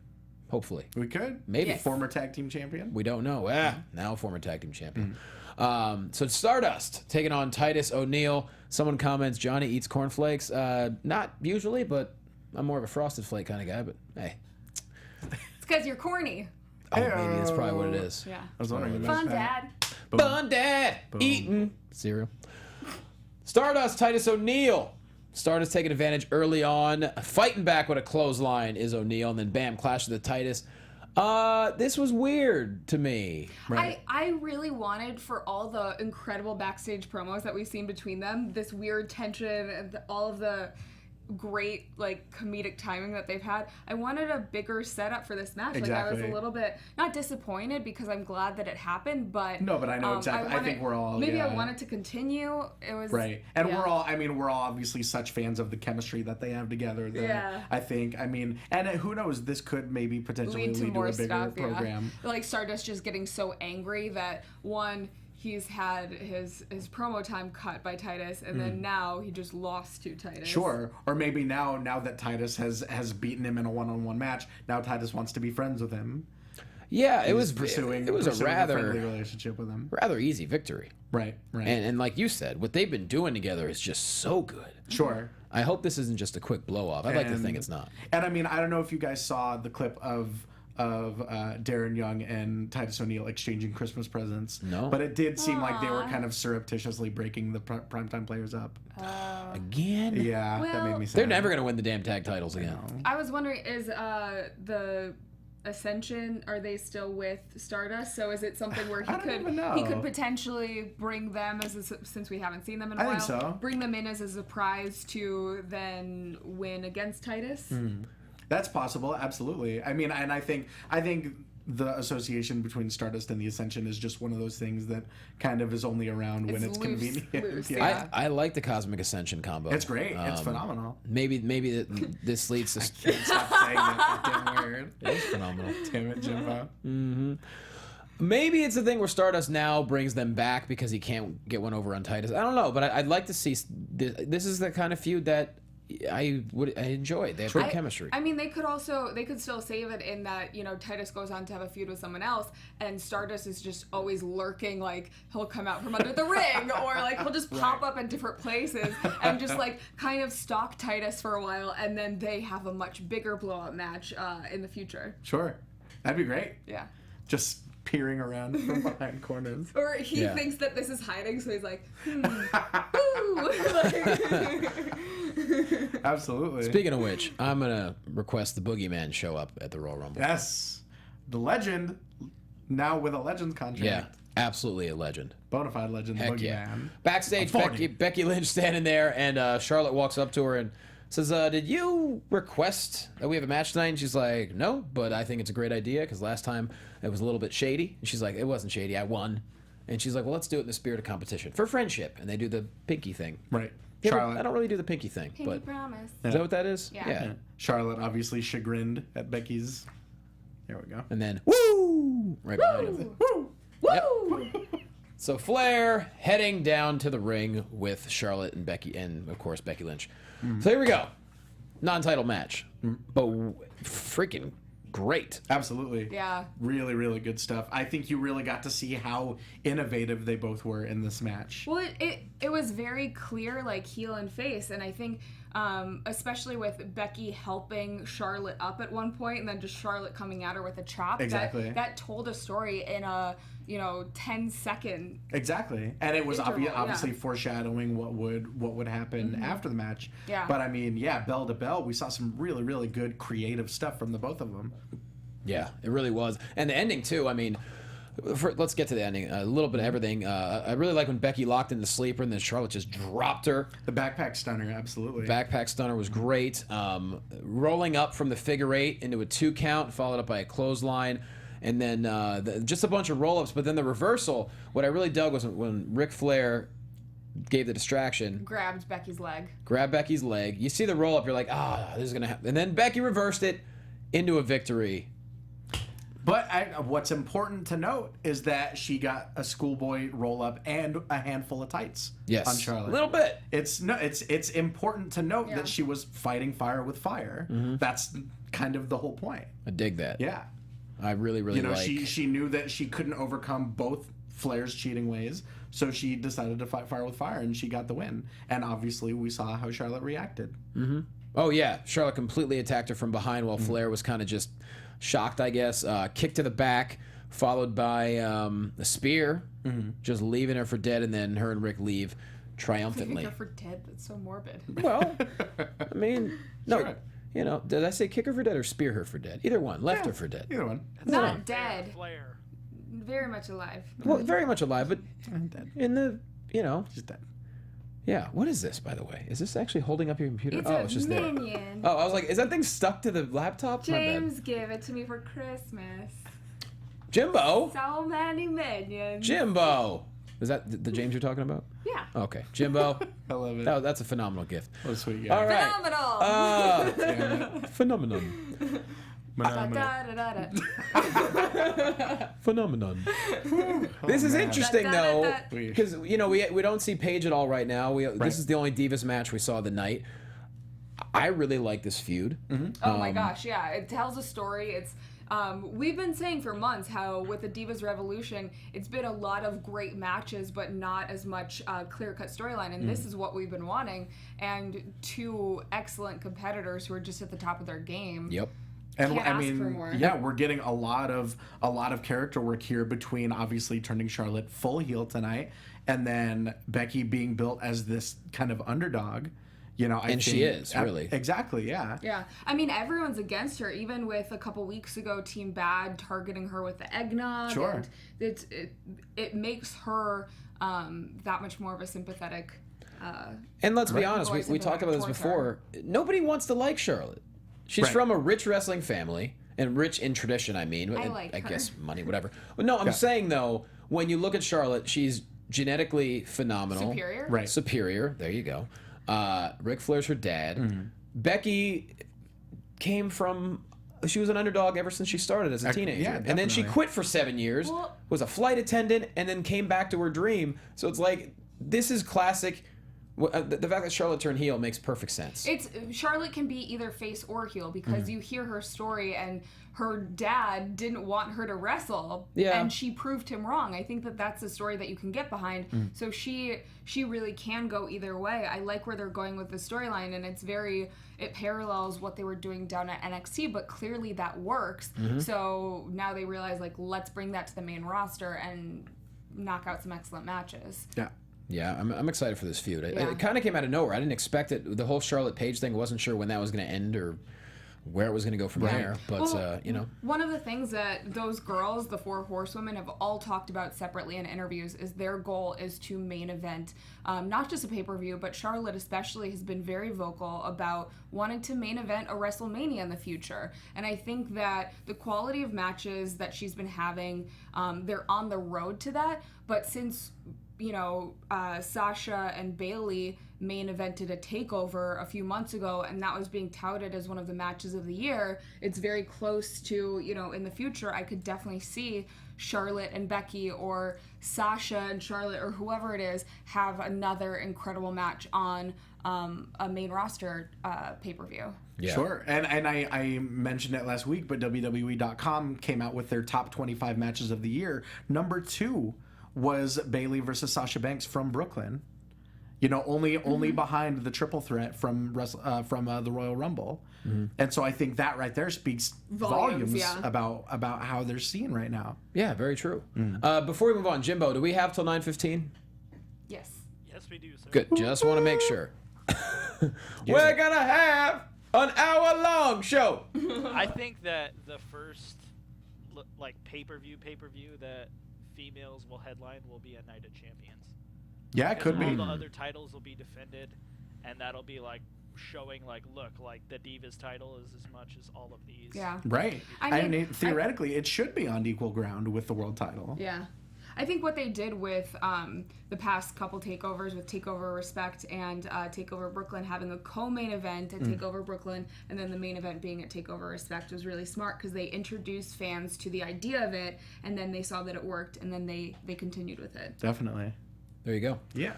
Speaker 3: hopefully.
Speaker 4: We could.
Speaker 3: Maybe.
Speaker 5: Yes.
Speaker 4: Former tag team champion.
Speaker 3: We don't know. Now former tag team champion. So Stardust taking on Titus O'Neil. Someone comments, Johnny eats cornflakes. Not usually, but I'm more of a Frosted Flake kind of guy, but hey.
Speaker 5: It's because you're corny.
Speaker 3: Oh, maybe that's probably what it is.
Speaker 5: Yeah.
Speaker 4: I was wondering.
Speaker 5: Fun, Dad.
Speaker 3: Fun dad eating cereal. Stardust, Titus O'Neil. Stardust taking advantage early on. Fighting back with a clothesline is O'Neil, and then bam, clash with the Titus. This was weird to me.
Speaker 5: I really wanted, for all the incredible backstage promos that we've seen between them, this weird tension and all of the great like comedic timing that they've had. I wanted a bigger setup for this match.
Speaker 4: Exactly.
Speaker 5: Like, I was a little bit not disappointed because I'm glad that it happened, but
Speaker 4: No, but I know exactly. I think we're all
Speaker 5: maybe I wanted to continue. It was
Speaker 4: right, and we're all obviously such fans of the chemistry that they have together. That I think. I mean, and who knows? This could maybe potentially lead to
Speaker 5: more
Speaker 4: a bigger
Speaker 5: stuff,
Speaker 4: program.
Speaker 5: Yeah. Like Stardust just getting so angry that he's had his promo time cut by Titus, and then now he just lost to Titus.
Speaker 4: Sure, or maybe now that Titus has beaten him in a one-on-one match, now Titus wants to be friends with him.
Speaker 3: Yeah, it was
Speaker 4: pursuing.
Speaker 3: It was a
Speaker 4: friendly relationship with him.
Speaker 3: rather easy victory.
Speaker 4: Right.
Speaker 3: And like you said, what they've been doing together is just so good.
Speaker 4: Sure.
Speaker 3: I hope this isn't just a quick blow off. I'd like to think it's not.
Speaker 4: And I mean, I don't know if you guys saw the clip of Darren Young and Titus O'Neil exchanging Christmas presents.
Speaker 3: No.
Speaker 4: But it did seem like they were kind of surreptitiously breaking the primetime players up.
Speaker 3: Again?
Speaker 4: Yeah, that
Speaker 5: Well,
Speaker 4: made me sad.
Speaker 3: They're never going to win the damn tag titles again.
Speaker 5: I was wondering, is the Ascension, are they still with Stardust? So is it something where
Speaker 4: I don't even know.
Speaker 5: he could potentially bring them since we haven't seen them in a
Speaker 4: I
Speaker 5: while,
Speaker 4: think so.
Speaker 5: bring them in as a surprise to then win against Titus?
Speaker 4: That's possible, absolutely. I mean, and I think the association between Stardust and the Ascension is just one of those things that kind of is only around when it's
Speaker 5: loose,
Speaker 4: convenient.
Speaker 5: loose,
Speaker 4: Yeah.
Speaker 5: yeah.
Speaker 3: I like the Cosmic Ascension combo.
Speaker 4: It's great. It's phenomenal.
Speaker 3: Maybe this leads to...
Speaker 4: Can't stop saying that damn word.
Speaker 3: It is phenomenal.
Speaker 4: Damn it, Jimbo.
Speaker 3: Maybe it's the thing where Stardust now brings them back because he can't get one over on Titus. I don't know, but I'd like to see... This is the kind of feud that I enjoy. They have good chemistry.
Speaker 5: I mean, they could still save it in that, Titus goes on to have a feud with someone else, and Stardust is just always lurking, like he'll come out from under the ring, or like he'll just pop up in different places and just like kind of stalk Titus for a while, and then they have a much bigger blowout match in the future.
Speaker 4: Sure. That'd be great.
Speaker 5: Yeah.
Speaker 4: Just peering around from behind corners.
Speaker 5: Or he
Speaker 3: Yeah.
Speaker 5: thinks that this is hiding, so he's like, ooh.
Speaker 4: Absolutely.
Speaker 3: Speaking of which, I'm gonna request the Boogeyman show up at the Royal Rumble.
Speaker 4: Yes. The legend, now with a Legends contract.
Speaker 3: Yeah, absolutely a legend.
Speaker 4: Bonafide legend, the
Speaker 3: Heck
Speaker 4: Boogeyman.
Speaker 3: yeah. Backstage,
Speaker 4: I'm
Speaker 3: Becky Lynch standing there, and Charlotte walks up to her and says, did you request that we have a match tonight? And she's like, no, but I think it's a great idea because last time it was a little bit shady. And she's like, it wasn't shady, I won. And she's like, well, let's do it in the spirit of competition for friendship. And they do the pinky thing.
Speaker 4: Right.
Speaker 3: Yeah,
Speaker 4: Charlotte.
Speaker 3: I don't really do the pinky thing,
Speaker 5: Pinky
Speaker 3: but
Speaker 5: promise.
Speaker 3: is that what that is?
Speaker 5: Yeah.
Speaker 4: Charlotte obviously chagrined at Becky's. There we go.
Speaker 3: And then, woo! Right behind him.
Speaker 5: Woo! Woo!
Speaker 3: So Flair heading down to the ring with Charlotte and Becky, and of course Becky Lynch. So here we go, non-title match, but freaking great.
Speaker 4: Absolutely.
Speaker 5: Yeah.
Speaker 4: Really, really good stuff. I think you really got to see how innovative they both were in this match.
Speaker 5: Well, it was very clear, like, heel and face, and I think especially with Becky helping Charlotte up at one point, and then just Charlotte coming at her with a chop.
Speaker 4: Exactly.
Speaker 5: That told a story in a 10-second.
Speaker 4: Exactly. And it was
Speaker 5: Interval,
Speaker 4: obviously
Speaker 5: yeah.
Speaker 4: foreshadowing what would happen after the match.
Speaker 5: Yeah.
Speaker 4: But I mean, yeah, bell to bell, we saw some really, really good creative stuff from the both of them.
Speaker 3: Yeah, it really was, and the ending too. I mean, let's get to the ending. A little bit of everything. I really like when Becky locked in the sleeper and then Charlotte just dropped her.
Speaker 4: The backpack stunner, absolutely.
Speaker 3: Backpack stunner was great. Rolling up from the figure eight into a 2 count, followed up by a clothesline. And then just a bunch of roll-ups. But then the reversal, what I really dug was when Ric Flair gave the distraction.
Speaker 5: Grabbed Becky's leg.
Speaker 3: Grabbed Becky's leg. You see the roll-up, you're like, this is going to happen. And then Becky reversed it into a victory.
Speaker 4: But what's important to note is that she got a schoolboy roll-up and a handful of tights on Charlotte.
Speaker 3: A little bit.
Speaker 4: It's important to note that she was fighting fire with fire. That's kind of the whole point.
Speaker 3: I dig that.
Speaker 4: Yeah.
Speaker 3: I really, really like.
Speaker 4: She knew that she couldn't overcome both Flair's cheating ways, so she decided to fight fire with fire, and she got the win. And obviously, we saw how Charlotte reacted.
Speaker 3: Oh, yeah. Charlotte completely attacked her from behind while Flair was kind of just shocked, I guess. Kick to the back, followed by a spear, just leaving her for dead, and then her and Rick leave triumphantly.
Speaker 5: Kick her for dead? That's so morbid.
Speaker 3: Well, I mean, no.
Speaker 4: Sure.
Speaker 3: Did I say kick her for dead or spear her for dead? Either one. Left her for dead.
Speaker 4: Either one.
Speaker 5: Not dead.
Speaker 6: Flair.
Speaker 5: Very much alive.
Speaker 3: Well, very much alive, but
Speaker 4: Dead.
Speaker 3: in the,
Speaker 4: She's dead.
Speaker 3: yeah. What is this, by the way? Is this actually holding up your computer?
Speaker 5: It's
Speaker 3: It's just there.
Speaker 5: minion.
Speaker 3: Oh, I was like, is that thing stuck to the laptop? My bad.
Speaker 5: James gave it to me for Christmas.
Speaker 3: Jimbo.
Speaker 5: So many minions.
Speaker 3: Jimbo. Is that the James you're talking about?
Speaker 5: Yeah.
Speaker 3: Okay, Jimbo.
Speaker 4: I love it.
Speaker 3: That's a phenomenal gift.
Speaker 4: What a sweet guy.
Speaker 3: All right.
Speaker 5: Phenomenal.
Speaker 3: Phenomenon.
Speaker 5: Da-da-da-da-da.
Speaker 3: Phenomenon. This is interesting though,
Speaker 5: Da-da-da-da.
Speaker 3: because we don't see Paige at all right now. This is the only Divas match we saw of the night. I really like this feud.
Speaker 5: Oh my gosh, yeah. It tells a story. It's we've been saying for months how with the Divas Revolution, it's been a lot of great matches, but not as much clear-cut storyline. And this is what we've been wanting. And 2 excellent competitors who are just at the top of their game.
Speaker 3: Yep.
Speaker 4: And
Speaker 5: Can't
Speaker 4: I
Speaker 5: ask
Speaker 4: mean,
Speaker 5: for more.
Speaker 4: yeah, we're getting a lot of character work here between obviously turning Charlotte full heel tonight, and then Becky being built as this kind of underdog.
Speaker 3: She is, really.
Speaker 4: Exactly, yeah.
Speaker 5: Yeah, I mean everyone's against her. Even with a couple weeks ago, Team Bad targeting her with the eggnog.
Speaker 4: Sure.
Speaker 5: And it makes her that much more of a sympathetic.
Speaker 3: And let's be honest,
Speaker 5: voice
Speaker 3: we
Speaker 5: and
Speaker 3: talked about this
Speaker 5: towards
Speaker 3: before. Nobody wants to like Charlotte. She's
Speaker 4: Right.
Speaker 3: from a rich wrestling family, and rich in tradition, I mean.
Speaker 5: I like her.
Speaker 3: guess money, whatever. But no, I'm saying, though, when you look at Charlotte, she's genetically phenomenal.
Speaker 5: Superior?
Speaker 4: Right.
Speaker 3: Superior. There you go. Ric Flair's her dad. Becky came from... She was an underdog ever since she started as a teenager.
Speaker 4: yeah,
Speaker 3: and then she
Speaker 4: definitely.
Speaker 3: quit for 7 years,
Speaker 5: Well-
Speaker 3: was a flight attendant, and then came back to her dream. So it's like, this is classic... The fact that Charlotte turned heel makes perfect sense.
Speaker 5: It's Charlotte can be either face or heel because you hear her story and her dad didn't want her to wrestle and she proved him wrong. I think that's a story that you can get behind. So she really can go either way. I like where they're going with the storyline, and it parallels what they were doing down at NXT, but clearly that works. So now they realize, like, let's bring that to the main roster and knock out some excellent matches.
Speaker 4: Yeah.
Speaker 3: Yeah, I'm excited for this feud.
Speaker 5: Yeah.
Speaker 3: It kind of came out of nowhere. I didn't expect it. The whole Charlotte Paige thing, wasn't sure when that was going to end or where it was going to go from there. But,
Speaker 5: Well,
Speaker 3: you know.
Speaker 5: One of the things that those girls, the 4 horsewomen, have all talked about separately in interviews is their goal is to main event, not just a pay-per-view, but Charlotte especially has been very vocal about wanting to main event a WrestleMania in the future. And I think that the quality of matches that she's been having, they're on the road to that. But since, you know, Sasha and Bayley main evented a takeover a few months ago, and that was being touted as one of the matches of the year, it's very close to, you know, in the future, I could definitely see Charlotte and Becky or Sasha and Charlotte or whoever it is have another incredible match on a main roster pay-per-view.
Speaker 3: Yeah.
Speaker 4: Sure. And I mentioned it last week, but WWE.com came out with their top 25 matches of the year. Number 2 was Bayley versus Sasha Banks from Brooklyn. You know, only behind the triple threat from the Royal Rumble. And so I think that right there speaks volumes
Speaker 5: yeah.
Speaker 4: about how they're seen right now.
Speaker 3: Yeah, very true. Before we move on, Jimbo, do we have till 9:15?
Speaker 5: Yes.
Speaker 6: Yes, we do, sir.
Speaker 3: Good. Just want to make sure. We're going to have an hour-long show.
Speaker 6: I think that the first like pay-per-view that females will headline will be a Night of Champions.
Speaker 4: Yeah, it could
Speaker 6: all
Speaker 4: be.
Speaker 6: the other titles will be defended, and that'll be like showing like, look, like the Divas title is as much as all of these.
Speaker 5: Yeah.
Speaker 4: Right.
Speaker 5: I mean,
Speaker 4: theoretically, it should be on equal ground with the world title.
Speaker 5: Yeah. I think what they did with the past couple takeovers, with Takeover Respect and Takeover Brooklyn, having a co-main event at Takeover Brooklyn and then the main event being at Takeover Respect, was really smart because they introduced fans to the idea of it, and then they saw that it worked, and then they continued with it.
Speaker 4: Definitely.
Speaker 3: There you go.
Speaker 4: Yeah.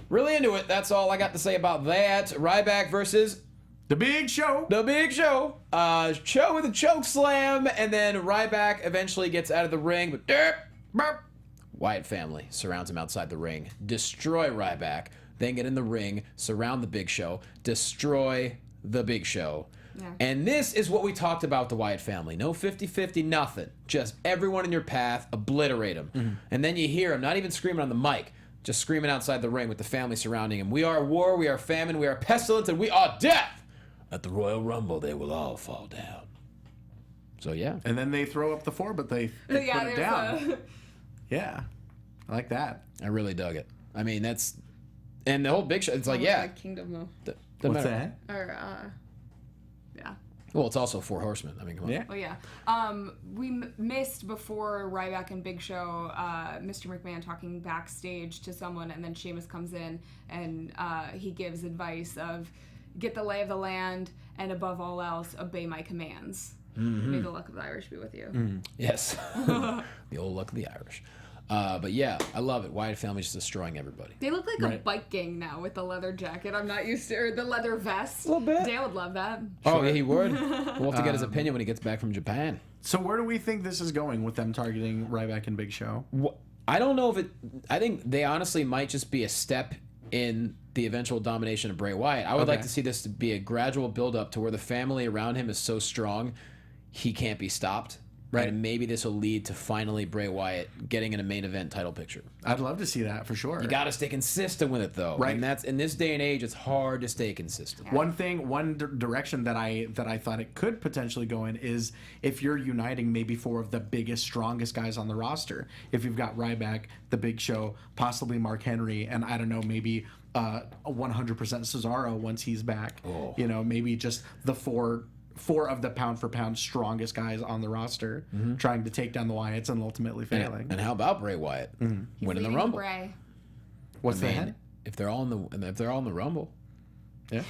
Speaker 3: Really into it. That's all I got to say about that. Ryback versus
Speaker 4: The Big Show.
Speaker 3: The Big Show. Show with a choke slam, and then Ryback eventually gets out of the ring, but burp. Wyatt family surrounds him outside the ring, destroy Ryback, then get in the ring, surround the Big Show, destroy the Big Show.
Speaker 5: Yeah.
Speaker 3: And this is what we talked about with the Wyatt family. No 50-50, nothing. Just everyone in your path, obliterate them. And then you hear him, not even screaming on the mic, just screaming outside the ring with the family surrounding him. We are war, we are famine, we are pestilence, and we are death. At the Royal Rumble, they will all fall down. So, yeah.
Speaker 4: And then they throw up the 4, but they put it down. Yeah. I like that.
Speaker 3: I really dug it. I mean, that's... And the whole Big Show, it's like,
Speaker 5: Almost
Speaker 3: yeah.
Speaker 5: like Kingdom of...
Speaker 3: doesn't
Speaker 4: What's
Speaker 3: matter.
Speaker 4: that?
Speaker 5: Or, yeah.
Speaker 3: Well, it's also 4 Horsemen. I mean, come on.
Speaker 4: Yeah.
Speaker 5: Oh, yeah. We missed before Ryback and Big Show, Mr. McMahon talking backstage to someone, and then Sheamus comes in and he gives advice of get the lay of the land, and above all else, obey my commands. May the luck of the Irish be with you.
Speaker 3: Yes. The old luck of the Irish. But yeah, I love it. Wyatt family's just destroying everybody.
Speaker 5: They look like a bike gang now with the leather jacket. I'm not used to, or the leather vest.
Speaker 3: A little bit.
Speaker 5: Dale would love that.
Speaker 3: Oh, yeah, he would. We'll have to get his opinion when he gets back from Japan.
Speaker 4: So where do we think this is going with them targeting Ryback and Big Show?
Speaker 3: I don't know if it... I think they honestly might just be a step in the eventual domination of Bray Wyatt. I would like to see this to be a gradual build-up to where the family around him is so strong he can't be stopped. Right. And maybe this will lead to finally Bray Wyatt getting in a main event title picture.
Speaker 4: I'd love to see that for sure.
Speaker 3: You got to stay consistent with it, though.
Speaker 4: Right.
Speaker 3: And that's in this day and age, it's hard to stay consistent.
Speaker 4: One direction that I thought it could potentially go in is if you're uniting maybe 4 of the biggest, strongest guys on the roster. If you've got Ryback, the Big Show, possibly Mark Henry, and I don't know, maybe 100% Cesaro once he's back.
Speaker 3: Oh.
Speaker 4: You know, maybe just the 4 of the pound for pound strongest guys on the roster trying to take down the Wyatts and ultimately failing.
Speaker 3: And how about Bray Wyatt winning the
Speaker 5: Leading
Speaker 3: Rumble?
Speaker 5: Bray.
Speaker 4: What's
Speaker 3: I mean,
Speaker 4: that?
Speaker 3: if they're all in the Rumble,
Speaker 4: Yeah.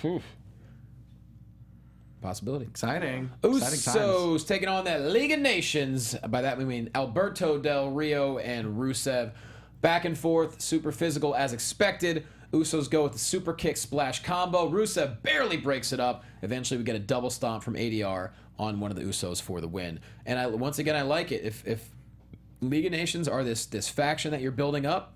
Speaker 3: possibility.
Speaker 4: Exciting. Exciting times.
Speaker 3: Usos taking on that League of Nations. By that we mean Alberto Del Rio and Rusev. Back and forth, super physical as expected. Usos go with the super kick splash combo. Rusev barely breaks it up. Eventually we get a double stomp from ADR on one of the Usos for the win. And once again, I like it. If League of Nations are this faction that you're building up,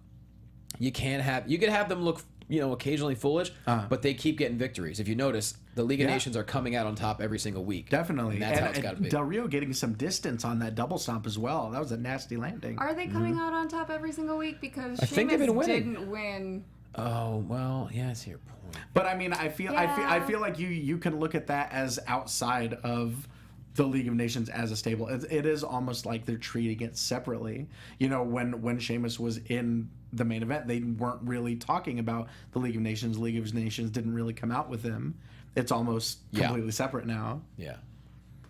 Speaker 3: you could have them look occasionally foolish, but they keep getting victories. If you notice, the League of Nations are coming out on top every single week.
Speaker 4: Definitely.
Speaker 3: And that's how it's got to be.
Speaker 4: Del Rio getting some distance on that double stomp as well. That was a nasty landing.
Speaker 5: Are they coming out on top every single week? Because
Speaker 3: I think they've been
Speaker 5: Sheamus
Speaker 3: winning.
Speaker 5: didn't win.
Speaker 3: Oh, well, yeah, I see your point.
Speaker 4: But I mean, I feel like you can look at that as outside of the League of Nations as a stable. It is almost like they're treating it separately. When Sheamus was in the main event, they weren't really talking about the League of Nations. League of Nations didn't really come out with him. It's almost completely separate now.
Speaker 3: Yeah.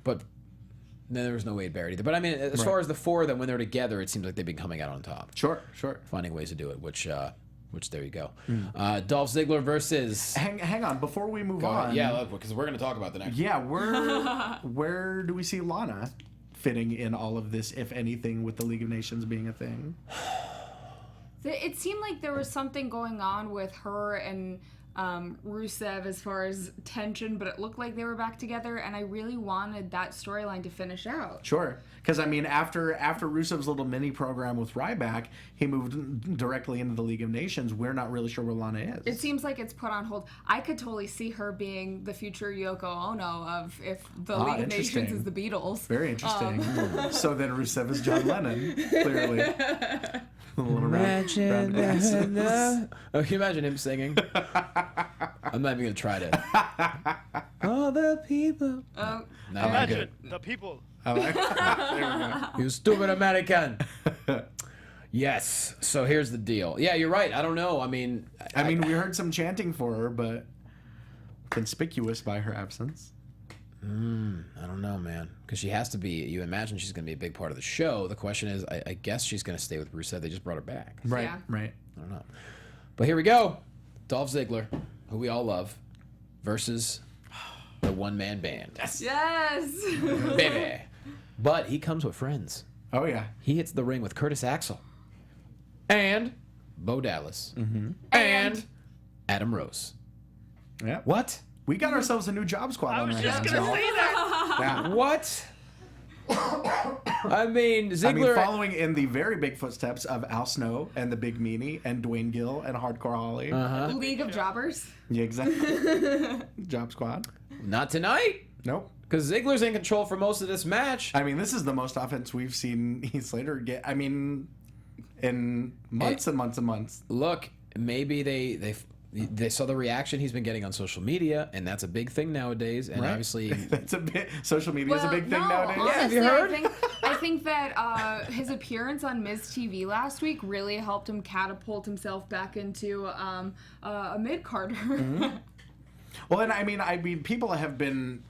Speaker 3: But there was no Wade Barrett either. But I mean, as far as the four of them, when they're together, it seems like they've been coming out on top.
Speaker 4: Sure.
Speaker 3: Finding ways to do it, which there you go. Dolph Ziggler versus...
Speaker 4: Hang on, before we move on.
Speaker 3: Yeah, because we're going to talk about the next
Speaker 4: Yeah, where do we see Lana fitting in all of this, if anything, with the League of Nations being a thing?
Speaker 5: It seemed like there was something going on with her and Rusev as far as tension, but it looked like they were back together, and I really wanted that storyline to finish out.
Speaker 4: Sure, because I mean, after Rusev's little mini program with Ryback, he moved directly into the League of Nations. We're not really sure where Lana is.
Speaker 5: It seems like it's put on hold. I could totally see her being the future Yoko Ono of if the League of Nations is the Beatles.
Speaker 4: Very interesting. So then Rusev is John Lennon, clearly.
Speaker 3: Imagine that. Oh, can you imagine him singing? I'm not even gonna try to. All the people.
Speaker 5: Oh,
Speaker 3: No, I'm
Speaker 6: Imagine
Speaker 3: good.
Speaker 6: the people.
Speaker 4: I like there we go.
Speaker 3: You stupid American. Yes. So here's the deal. Yeah, you're right. I don't know. I mean,
Speaker 4: we heard some chanting for her, but conspicuous by her absence.
Speaker 3: I don't know, man. Because she has to be. You imagine she's going to be a big part of the show. The question is, I guess she's going to stay with Rusev. They just brought her back.
Speaker 4: Right.
Speaker 5: Yeah.
Speaker 4: Right.
Speaker 3: I don't know. But here we go. Dolph Ziggler, who we all love, versus the one-man band.
Speaker 5: yes.
Speaker 3: Baby. But he comes with friends.
Speaker 4: Oh yeah.
Speaker 3: He hits the ring with Curtis Axel. And Bo Dallas. And Adam Rose.
Speaker 4: Yeah.
Speaker 3: What?
Speaker 4: We got ourselves a new job squad
Speaker 6: I
Speaker 4: on
Speaker 6: was
Speaker 4: our
Speaker 6: just
Speaker 4: hands.
Speaker 6: gonna
Speaker 4: y'all.
Speaker 6: say that.
Speaker 4: Yeah.
Speaker 3: What? I mean, Ziggler...
Speaker 4: following in the very big footsteps of Al Snow and the Big Meanie and Dwayne Gill and Hardcore Holly.
Speaker 5: League of Jobbers.
Speaker 4: Yeah, exactly. Job squad.
Speaker 3: Not tonight.
Speaker 4: Nope.
Speaker 3: Because Ziggler's in control for most of this match.
Speaker 4: I mean, this is the most offense we've seen Heath Slater get. I mean, in months and months and months.
Speaker 3: Look, maybe they saw the reaction he's been getting on social media, and that's a big thing nowadays. And obviously,
Speaker 4: That's a bit. Social media is a big thing
Speaker 5: no,
Speaker 4: nowadays.
Speaker 5: Honestly,
Speaker 3: have you heard?
Speaker 5: I think that his appearance on Miz TV last week really helped him catapult himself back into a mid-carder.
Speaker 4: Well, and I mean, people have been,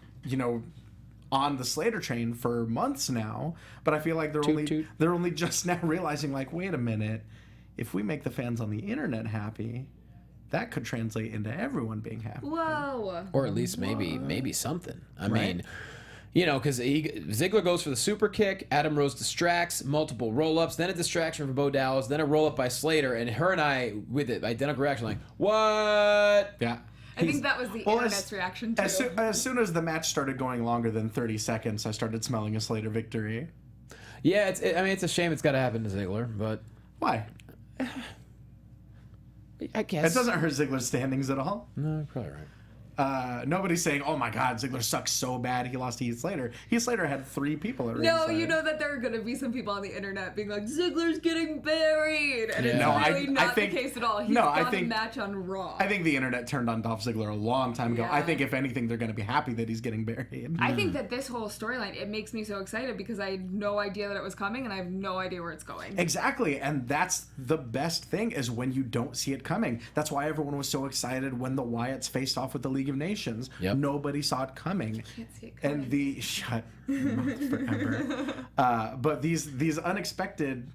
Speaker 4: on the Slater train for months now, but I feel like they're only just now realizing, like, wait a minute, if we make the fans on the internet happy, that could translate into everyone being happy.
Speaker 5: Whoa.
Speaker 3: or at least maybe something. I mean, because Ziggler goes for the super kick, Adam Rose distracts, multiple roll-ups, then a distraction for Bo Dallas, then a roll-up by Slater, and her and I, with it, identical reaction, like, what?
Speaker 4: Yeah.
Speaker 5: I think that was the internet's reaction too.
Speaker 4: As soon as the match started going longer than 30 seconds, I started smelling a Slater victory.
Speaker 3: Yeah, it's a shame it's got to happen to Ziggler, but
Speaker 4: Why?
Speaker 3: I guess.
Speaker 4: It doesn't hurt Ziggler's standings at all.
Speaker 3: No, you're probably right.
Speaker 4: Nobody's saying, "Oh my God, Ziggler sucks so bad he lost to Heath Slater." Heath Slater had 3 people at ringside.
Speaker 5: No, you know that there are going to be some people on the internet being like, Ziggler's getting buried. And
Speaker 3: Yeah.
Speaker 5: it's
Speaker 3: No,
Speaker 5: really not
Speaker 4: think-
Speaker 5: the case at all. He's
Speaker 4: no,
Speaker 5: got
Speaker 4: I think-
Speaker 5: a match on Raw.
Speaker 4: I think the internet turned on Dolph Ziggler a long time ago.
Speaker 5: Yeah.
Speaker 4: I think if anything, they're going to be happy that he's getting buried.
Speaker 5: I think that this whole storyline, it makes me so excited because I had no idea that it was coming and I have no idea where it's going.
Speaker 4: Exactly, and that's the best thing is when you don't see it coming. That's why everyone was so excited when the Wyatts faced off with the League of Nations.
Speaker 3: Yep.
Speaker 4: Nobody saw it coming.
Speaker 5: Can't see it coming.
Speaker 4: And the shut your mouth forever. But these unexpected,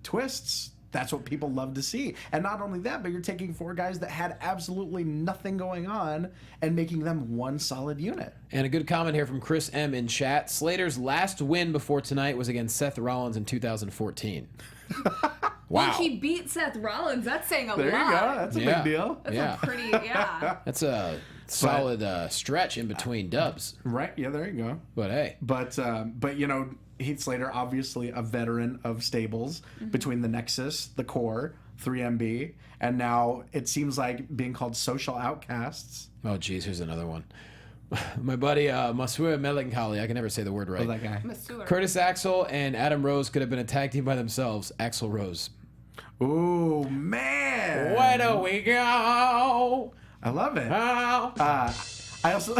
Speaker 4: twists. That's what people love to see. And not only that, but you're taking 4 guys that had absolutely nothing going on and making them one solid unit.
Speaker 3: And a good comment here from Chris M in chat. Slater's last win before tonight was against Seth Rollins in 2014. Wow.
Speaker 5: Well, he beat Seth Rollins. That's saying a
Speaker 4: There
Speaker 5: lot.
Speaker 4: you go. That's a
Speaker 3: Yeah.
Speaker 4: big deal.
Speaker 5: That's
Speaker 3: Yeah.
Speaker 5: a pretty, yeah.
Speaker 3: That's a solid stretch in between dubs.
Speaker 4: Right? Yeah, there you go.
Speaker 3: But hey.
Speaker 4: But Heath Slater, obviously a veteran of stables between the Nexus, the Core, 3MB, and now it seems like being called social outcasts.
Speaker 3: Oh, geez, here's another one. My buddy Masur Melancholy, I can never say the word right.
Speaker 4: Oh, that guy.
Speaker 5: Masseur.
Speaker 3: Curtis Axel and Adam Rose could have been a tag team by themselves. Axel Rose.
Speaker 4: Ooh, man.
Speaker 3: Where do we go?
Speaker 4: I love it.
Speaker 3: Oh,
Speaker 4: I also.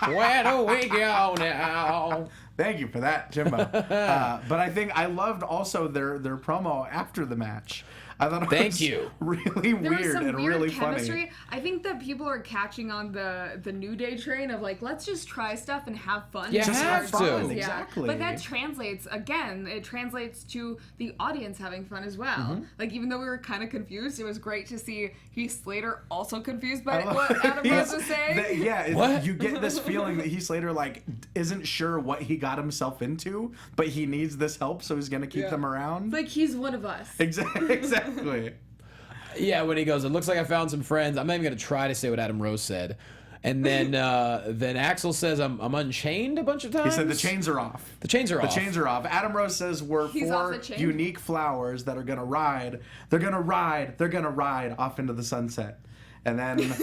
Speaker 3: where do we go now?
Speaker 4: Thank you for that, Jimbo. But I think I loved also their promo after the match. I thought it
Speaker 3: Thank
Speaker 4: was
Speaker 3: you.
Speaker 4: really
Speaker 5: There was
Speaker 4: weird
Speaker 5: some
Speaker 4: and
Speaker 5: weird
Speaker 4: really
Speaker 5: chemistry.
Speaker 4: funny.
Speaker 5: I think that people are catching on the New Day train of like, let's just try stuff and have fun.
Speaker 3: You
Speaker 5: Just
Speaker 3: have to.
Speaker 5: Yeah.
Speaker 4: Exactly.
Speaker 5: But that translates, again, it translates to the audience having fun as well.
Speaker 4: Mm-hmm.
Speaker 5: Like, even though we were kind of confused, it was great to see Heath Slater also confused by what Adam Rose was saying.
Speaker 3: What?
Speaker 4: You get this feeling that Heath Slater like isn't sure what he got himself into, but he needs this help, so he's gonna keep them around.
Speaker 5: It's like he's one of us.
Speaker 4: Exactly.
Speaker 3: Yeah, when he goes, it looks like I found some friends. I'm not even going to try to say what Adam Rose said. And then Axel says, I'm unchained a bunch of times.
Speaker 4: He said the chains are off.
Speaker 3: The chains are
Speaker 4: The
Speaker 3: off.
Speaker 4: chains are off. Adam Rose says we're
Speaker 5: He's off
Speaker 4: four
Speaker 5: the chain?
Speaker 4: unique flowers that are gonna ride. They're gonna ride off into the sunset. And then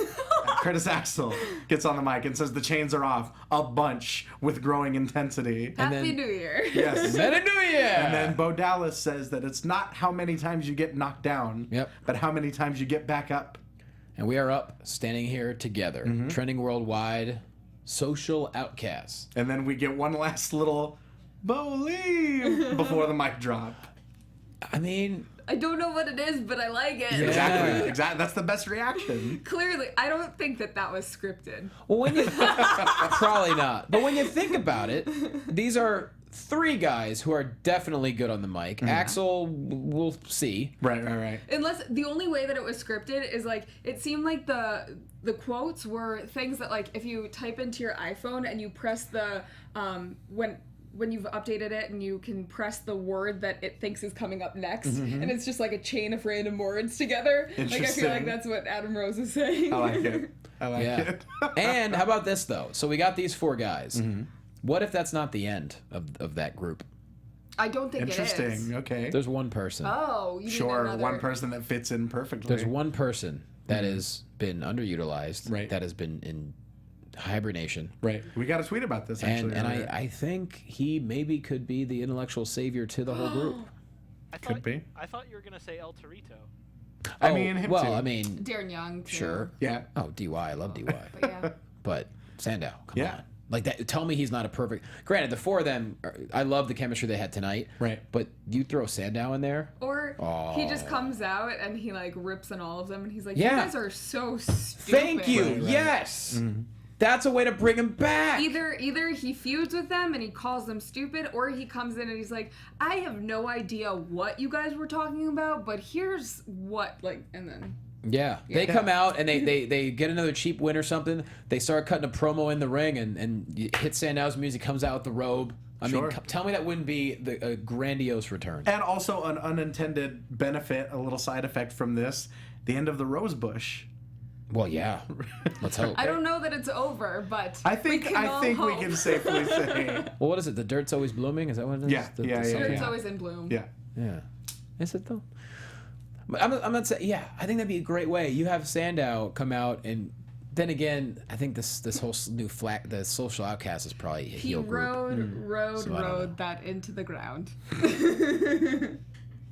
Speaker 4: Curtis Axel gets on the mic and says the chains are off a bunch with growing intensity.
Speaker 5: Happy New Year.
Speaker 4: Yes.
Speaker 3: Happy New Year!
Speaker 4: And then Bo Dallas says that it's not how many times you get knocked down,
Speaker 3: Yep.
Speaker 4: but how many times you get back up.
Speaker 3: And we are up, standing here together, trending worldwide, social outcasts.
Speaker 4: And then we get one last little Bo leave before the mic drop.
Speaker 3: I mean,
Speaker 5: I don't know what it is, but I like it.
Speaker 4: Exactly. That's the best reaction.
Speaker 5: Clearly, I don't think that was scripted.
Speaker 3: well, when you probably not. But when you think about it, these are three guys who are definitely good on the mic. Axel, we'll see.
Speaker 4: Right.
Speaker 5: Unless the only way that it was scripted is like it seemed like the quotes were things that like if you type into your iPhone and you press the when you've updated it and you can press the word that it thinks is coming up next and it's just like a chain of random words together. Like I feel
Speaker 4: Interesting.
Speaker 5: like that's what Adam Rose is saying.
Speaker 4: I like it.
Speaker 3: Yeah. And how about this, though? So we got these four guys. What if that's not the end of that group?
Speaker 5: I don't think it
Speaker 4: Interesting.
Speaker 5: is.
Speaker 4: Okay.
Speaker 3: There's one person.
Speaker 5: Oh, you mean
Speaker 4: Sure,
Speaker 5: another...
Speaker 4: one person that fits in perfectly.
Speaker 3: There's one person that has been underutilized,
Speaker 4: Right.
Speaker 3: that has been in hibernation.
Speaker 4: Right. We got a tweet about this actually.
Speaker 3: And
Speaker 4: earlier.
Speaker 3: I think he maybe could be the intellectual savior to the whole group.
Speaker 4: Could be.
Speaker 6: I thought you were gonna say El Torito.
Speaker 4: I mean, him
Speaker 3: well,
Speaker 4: too.
Speaker 3: I mean,
Speaker 5: Darren Young. Too.
Speaker 3: sure.
Speaker 4: Yeah.
Speaker 3: Oh, DY, I love DY.
Speaker 5: But yeah.
Speaker 3: But Sandow, come
Speaker 4: Yeah.
Speaker 3: on. Like that. Tell me he's not a perfect. Granted, the four of them. I love the chemistry they had tonight.
Speaker 4: Right.
Speaker 3: But you throw Sandow in there.
Speaker 5: Or he just comes out and he like rips on all of them and he's like,
Speaker 3: Yeah.
Speaker 5: you guys are so stupid.
Speaker 3: Thank you.
Speaker 4: Right.
Speaker 3: Yes. That's a way to bring him back.
Speaker 5: Either he feuds with them and he calls them stupid, or he comes in and he's like, I have no idea what you guys were talking about, but here's what, like, and then
Speaker 3: Yeah, they come out and they get another cheap win or something. They start cutting a promo in the ring and you hit Sandow's music, comes out with the robe. I
Speaker 4: Sure.
Speaker 3: mean, tell me that wouldn't be a grandiose return.
Speaker 4: And also an unintended benefit, a little side effect from this, the end of the rose bush.
Speaker 3: Well, yeah. Let's hope.
Speaker 5: I don't know that it's over, but
Speaker 4: I think
Speaker 5: we can all
Speaker 4: we
Speaker 5: hope.
Speaker 4: can safely say.
Speaker 3: Well, what is it? The dirt's always blooming? Is that what it is?
Speaker 4: Yeah,
Speaker 3: The
Speaker 4: yeah,
Speaker 3: something?
Speaker 5: It's always in bloom.
Speaker 4: Yeah.
Speaker 3: Yeah. Is it though? But I'm not saying. Yeah, I think that'd be a great way. You have Sandow come out, and then again, I think this whole new the social outcast is probably a
Speaker 5: He
Speaker 3: heel group.
Speaker 5: rode
Speaker 3: So I don't know.
Speaker 5: that into the ground.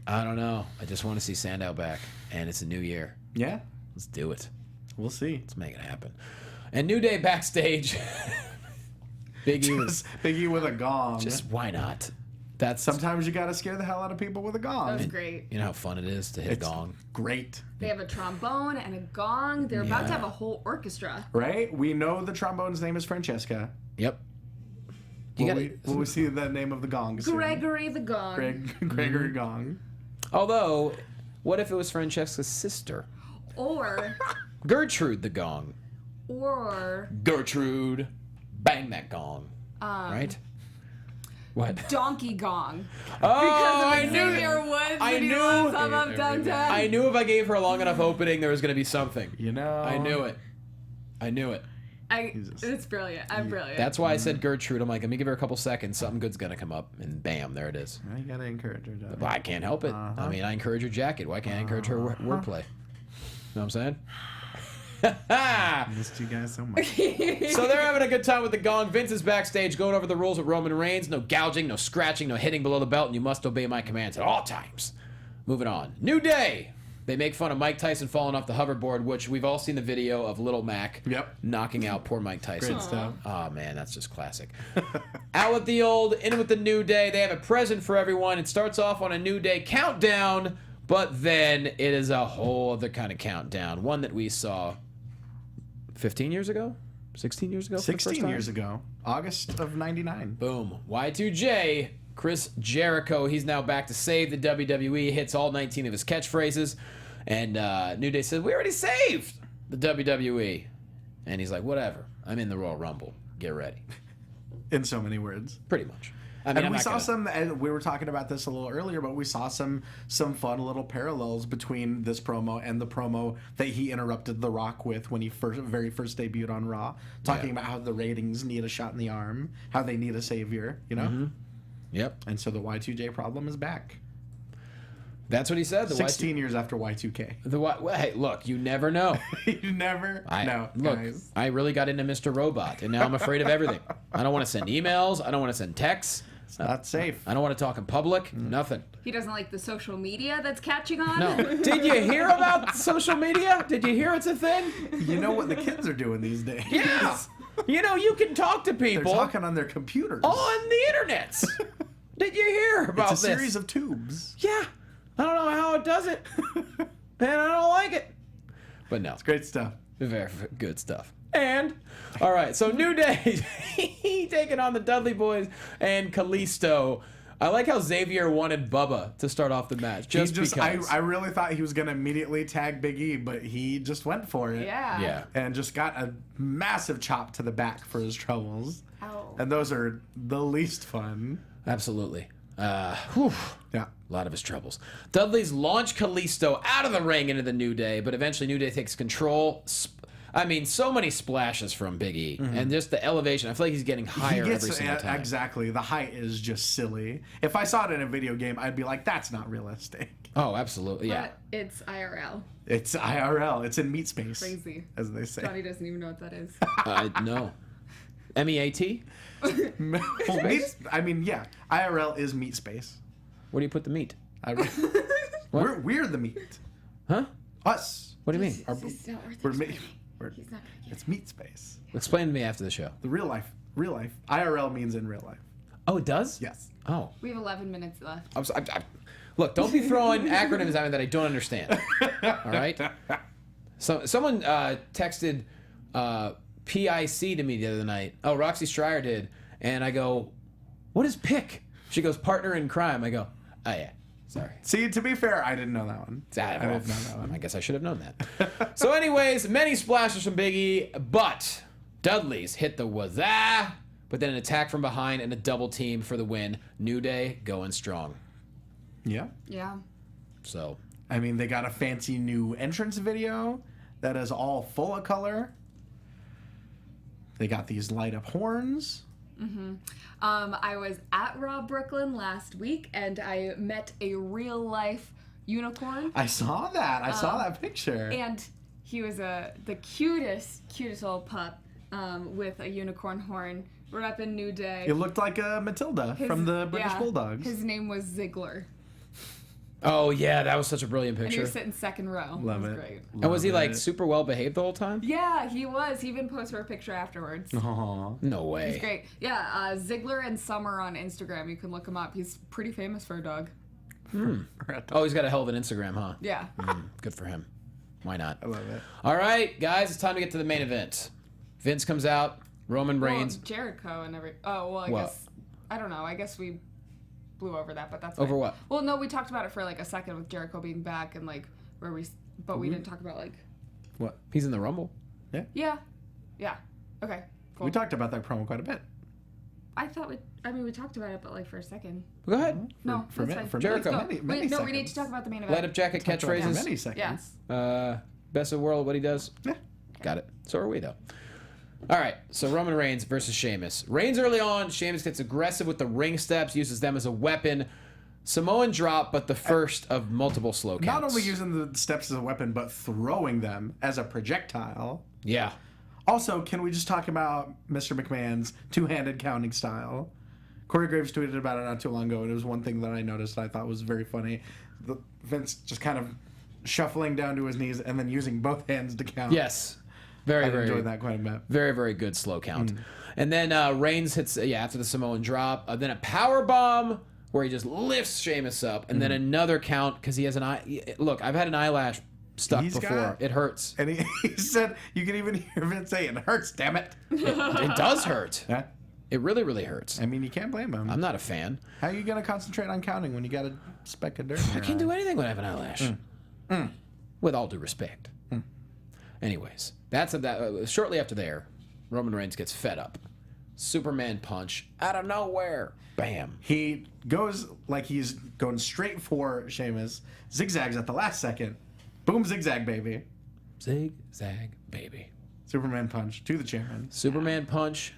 Speaker 3: I don't know. I just want to see Sandow back, and it's a new year.
Speaker 4: Yeah.
Speaker 3: Let's do it.
Speaker 4: We'll see.
Speaker 3: Let's make it happen. And New Day backstage. Big E was
Speaker 4: Biggie with a gong.
Speaker 3: just why not? That's
Speaker 4: Sometimes you gotta scare the hell out of people with a gong.
Speaker 5: That was great.
Speaker 3: you know how fun it is to hit
Speaker 4: It's
Speaker 3: a gong.
Speaker 4: great.
Speaker 5: They have a trombone and a gong. They're about to
Speaker 3: Yeah.
Speaker 5: have a whole orchestra.
Speaker 4: Right? We know the trombone's name is Francesca.
Speaker 3: Yep. You
Speaker 4: Will
Speaker 3: gotta,
Speaker 4: we see the name of the gong soon?
Speaker 5: Gregory the gong.
Speaker 4: Gregory Gong.
Speaker 3: although, what if it was Francesca's sister,
Speaker 5: Or
Speaker 3: Gertrude the gong? Gertrude, bang that gong. Right? What?
Speaker 5: Donkey Gong.
Speaker 3: Oh,
Speaker 5: Because
Speaker 3: I
Speaker 5: of
Speaker 3: knew
Speaker 5: Xavier Woods
Speaker 3: I
Speaker 5: when he
Speaker 3: knew-
Speaker 5: was up downtown.
Speaker 3: I knew if I gave her a long enough opening, there was going to be something.
Speaker 4: You know.
Speaker 3: I knew it. I knew it.
Speaker 5: It's brilliant. I'm brilliant.
Speaker 3: That's why I said Gertrude. I'm like, let me give her a couple seconds. Something good's gonna come up, and bam, there it is.
Speaker 4: You gotta encourage her. Johnny.
Speaker 3: Well, I can't help it. I mean, I encourage her jacket. Why can't I encourage her wordplay? You know what I'm saying?
Speaker 4: Missed you guys so much.
Speaker 3: So they're having a good time with the gong. Vince is backstage going over the rules with Roman Reigns. No gouging, no scratching, no hitting below the belt, and you must obey my commands at all times. Moving on. New Day. They make fun of Mike Tyson falling off the hoverboard, which we've all seen the video of Little Mac knocking out poor Mike Tyson.
Speaker 4: Great stuff.
Speaker 3: Oh, man, that's just classic. Out with the old, in with the New Day. They have a present for everyone. It starts off on a New Day countdown, but then it is a whole other kind of countdown. One that we saw 15 years ago? 16 years ago?
Speaker 4: 16 years ago. August of 99.
Speaker 3: Boom. Y2J, Chris Jericho. He's now back to save the WWE. Hits all 19 of his catchphrases. And New Day says, we already saved the WWE. And he's like, whatever. I'm in the Royal Rumble. Get ready.
Speaker 4: In so many words.
Speaker 3: Pretty much. I mean,
Speaker 4: and we saw some, and we were talking about this a little earlier, but we saw some fun little parallels between this promo and the promo that he interrupted The Rock with when he very first debuted on Raw, talking about how the ratings need a shot in the arm, how they need a savior, you know?
Speaker 3: Mm-hmm. Yep.
Speaker 4: And so the Y2J problem is back.
Speaker 3: That's what he said. The
Speaker 4: 16 years after Y2K.
Speaker 3: Well, hey, look, you never know.
Speaker 4: You never know,
Speaker 3: Look,
Speaker 4: guys.
Speaker 3: I really got into Mr. Robot, and now I'm afraid of everything. I don't want to send emails. I don't want to send texts.
Speaker 4: It's not safe.
Speaker 3: I don't want to talk in public. Nothing.
Speaker 5: He doesn't like the social media that's catching on.
Speaker 3: No. Did you hear about social media? Did you hear it's a thing?
Speaker 4: You know what the kids are doing these days.
Speaker 3: Yeah. You know, you can talk to
Speaker 4: They're
Speaker 3: people
Speaker 4: talking on their computers.
Speaker 3: on the internet. Did you hear about
Speaker 4: It's a
Speaker 3: this?
Speaker 4: series of tubes.
Speaker 3: Yeah. I don't know how it does it. And I don't like it. But no.
Speaker 4: It's great stuff.
Speaker 3: Very good stuff. And, all right, so New Day taking on the Dudley Boys and Kalisto. I like how Xavier wanted Bubba to start off the match. Just because.
Speaker 4: I really thought he was going to immediately tag Big E, but he just went for it.
Speaker 5: Yeah.
Speaker 3: Yeah.
Speaker 4: And just got a massive chop to the back for his troubles.
Speaker 5: Ow.
Speaker 4: And those are the least fun.
Speaker 3: Absolutely. Yeah.
Speaker 4: Yeah.
Speaker 3: A lot of his troubles. Dudley's launch Kalisto out of the ring into the New Day, but eventually New Day takes control. I mean, so many splashes from Big E, and just the elevation. I feel like he's getting higher every single time.
Speaker 4: Exactly. The height is just silly. If I saw it in a video game, I'd be like, that's not realistic.
Speaker 3: Oh, absolutely. Yeah.
Speaker 5: But it's IRL.
Speaker 4: It's IRL. It's in meat space.
Speaker 5: Crazy.
Speaker 4: As they say.
Speaker 5: Johnny doesn't even know what that is.
Speaker 3: No. MEAT?
Speaker 4: Well, I mean, yeah. IRL is meat space.
Speaker 3: Where do you put the meat?
Speaker 4: We're the meat.
Speaker 3: Huh?
Speaker 4: Us.
Speaker 3: What do you mean?
Speaker 5: It's not worth
Speaker 4: We're
Speaker 5: explaining.
Speaker 4: we're,
Speaker 5: He's not gonna get
Speaker 4: it's meat space.
Speaker 3: Explain to me after the show.
Speaker 4: The real life. IRL means in real life.
Speaker 3: Oh, it does?
Speaker 4: Yes.
Speaker 3: Oh.
Speaker 5: We have 11 minutes left.
Speaker 3: Look, don't be throwing acronyms at me that I don't understand. All right? So someone texted PIC to me the other night. Oh, Roxy Stryer did. And I go, what is PIC? She goes, partner in crime. I go, oh, yeah. Sorry.
Speaker 4: See, to be fair, I didn't know that one.
Speaker 3: I
Speaker 4: didn't know that one.
Speaker 3: I guess I should have known that. So anyways, many splashes from Big E, but Dudley's hit the wazah, but then an attack from behind and a double team for the win. New Day going strong.
Speaker 4: Yeah.
Speaker 5: Yeah.
Speaker 3: So,
Speaker 4: I mean, they got a fancy new entrance video that is all full of color. They got these light up horns.
Speaker 5: I was at Raw Brooklyn last week, and I met a real life unicorn.
Speaker 4: I saw that. I saw that picture.
Speaker 5: And he was the cutest little pup with a unicorn horn. We're up in New Day.
Speaker 4: It looked like Matilda from the British Bulldogs.
Speaker 5: His name was Ziggler.
Speaker 3: oh yeah, that was such a brilliant
Speaker 5: And he
Speaker 3: picture.
Speaker 5: was sitting second row.
Speaker 4: Love
Speaker 5: it was
Speaker 4: it.
Speaker 5: great.
Speaker 3: And was he like
Speaker 4: Love it.
Speaker 3: super well behaved the whole time?
Speaker 5: Yeah, he was. He even posted for a picture afterwards.
Speaker 4: Aw.
Speaker 3: No way.
Speaker 5: He's great. Yeah, Ziggler and Summer on Instagram. You can look him up. He's pretty famous for a dog.
Speaker 3: Oh, he's got a hell of an Instagram, huh?
Speaker 5: Yeah.
Speaker 3: Good for him. Why not?
Speaker 4: I love it.
Speaker 3: All right, guys, it's time to get to the main event. Vince comes out. Roman Reigns.
Speaker 5: Well, Jericho and every. Oh, well, I
Speaker 3: What?
Speaker 5: guess. I don't know. I guess we blew over that, but that's
Speaker 3: Over
Speaker 5: fine.
Speaker 3: what?
Speaker 5: Well, no, we talked about it for like a second with Jericho being back and like where we. But we didn't talk about like.
Speaker 4: What?
Speaker 3: He's in the Rumble.
Speaker 5: Yeah. Yeah. Okay. Cool.
Speaker 4: We talked about that promo quite a bit.
Speaker 5: I thought we. I mean, we talked about it, but like for a second.
Speaker 3: Go ahead.
Speaker 5: No,
Speaker 4: For
Speaker 5: that's
Speaker 4: mi-
Speaker 5: fine.
Speaker 4: for
Speaker 3: Jericho.
Speaker 5: Let's go.
Speaker 4: many- many
Speaker 5: no, we need
Speaker 4: seconds.
Speaker 5: to talk about the main event.
Speaker 3: Light up jacket
Speaker 4: Talked about it for
Speaker 3: catchphrases.
Speaker 4: many seconds.
Speaker 5: Yes.
Speaker 3: Best of the world, what he does.
Speaker 4: Yeah.
Speaker 3: Got it. So are we, though. All right, so Roman Reigns versus Sheamus. Reigns early on, Sheamus gets aggressive with the ring steps, uses them as a weapon. Samoan drop, but the first of multiple slow counts.
Speaker 4: Not only using the steps as a weapon, but throwing them as a projectile.
Speaker 3: Yeah.
Speaker 4: Also, can we just talk about Mr. McMahon's two-handed counting style? Corey Graves tweeted about it not too long ago, and it was one thing that I noticed I thought was very funny. Vince just kind of shuffling down to his knees and then using both hands to count.
Speaker 3: Yes. Very,
Speaker 4: I
Speaker 3: very
Speaker 4: enjoyed that quite a bit.
Speaker 3: Very, very good slow count. And then Reigns hits, after the Samoan drop, then a power bomb where he just lifts Sheamus up, and then another count because he has an eye. Look, I've had an eyelash stuck before. It hurts.
Speaker 4: And he said, you can even hear Vince say, it hurts, damn it.
Speaker 3: It does hurt.
Speaker 4: Yeah.
Speaker 3: It really, really hurts.
Speaker 4: I mean, you can't blame him.
Speaker 3: I'm not a fan.
Speaker 4: How are you going to concentrate on counting when you got a speck of dirt in
Speaker 3: I
Speaker 4: your
Speaker 3: can't
Speaker 4: eye?
Speaker 3: do anything when I have an eyelash. With all due respect. Anyways, shortly after there, Roman Reigns gets fed up. Superman punch out of nowhere. Bam.
Speaker 4: He goes like he's going straight for Sheamus, zigzags at the last second. Boom, zigzag, baby.
Speaker 3: Zigzag, baby.
Speaker 4: Superman punch to the chairman.
Speaker 3: Superman punch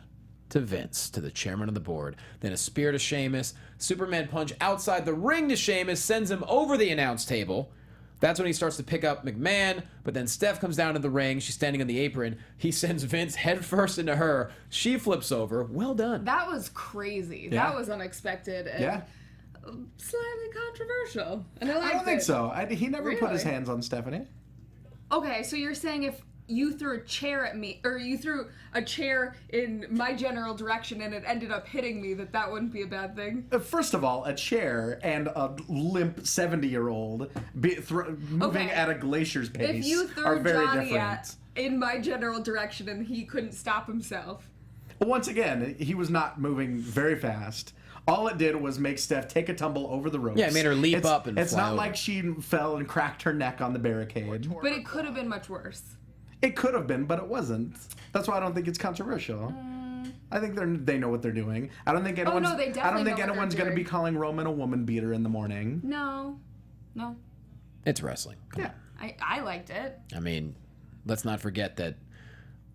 Speaker 3: to Vince, to the chairman of the board. Then a spear to Sheamus. Superman punch outside the ring to Sheamus, sends him over the announce table. That's when he starts to pick up McMahon, but then Steph comes down to the ring. She's standing on the apron. He sends Vince headfirst into her. She flips over. Well done.
Speaker 5: That was crazy.
Speaker 4: Yeah.
Speaker 5: That was unexpected and
Speaker 4: Yeah.
Speaker 5: slightly controversial. And I liked
Speaker 4: I don't think
Speaker 5: it.
Speaker 4: so. He never put his
Speaker 5: Really?
Speaker 4: hands on Stephanie.
Speaker 5: Okay, so you're saying if you threw a chair at me, or you threw a chair in my general direction and it ended up hitting me, that wouldn't be a bad thing?
Speaker 4: First of all, a chair and a limp 70-year-old moving
Speaker 5: Okay.
Speaker 4: at a glacier's pace
Speaker 5: If you
Speaker 4: are
Speaker 5: threw
Speaker 4: very
Speaker 5: Johnny
Speaker 4: different.
Speaker 5: in my general direction and he couldn't stop himself.
Speaker 4: Well, once again, he was not moving very fast. All it did was make Steph take a tumble over the ropes.
Speaker 3: Yeah, it made her leap up and
Speaker 4: It's
Speaker 3: fly
Speaker 4: not
Speaker 3: over.
Speaker 4: like she fell and cracked her neck on the barricade.
Speaker 5: But it could have been much worse.
Speaker 4: It could have been, but it wasn't. That's why I don't think it's controversial. I think they know what they're doing. I don't think anyone's.
Speaker 5: no, they
Speaker 4: I don't
Speaker 5: definitely
Speaker 4: think
Speaker 5: know what they're
Speaker 4: anyone's going to be
Speaker 5: doing.
Speaker 4: calling Roman a woman beater in the morning.
Speaker 5: No.
Speaker 3: It's wrestling. Come
Speaker 4: Yeah.
Speaker 5: I liked it.
Speaker 3: on. I mean, let's not forget that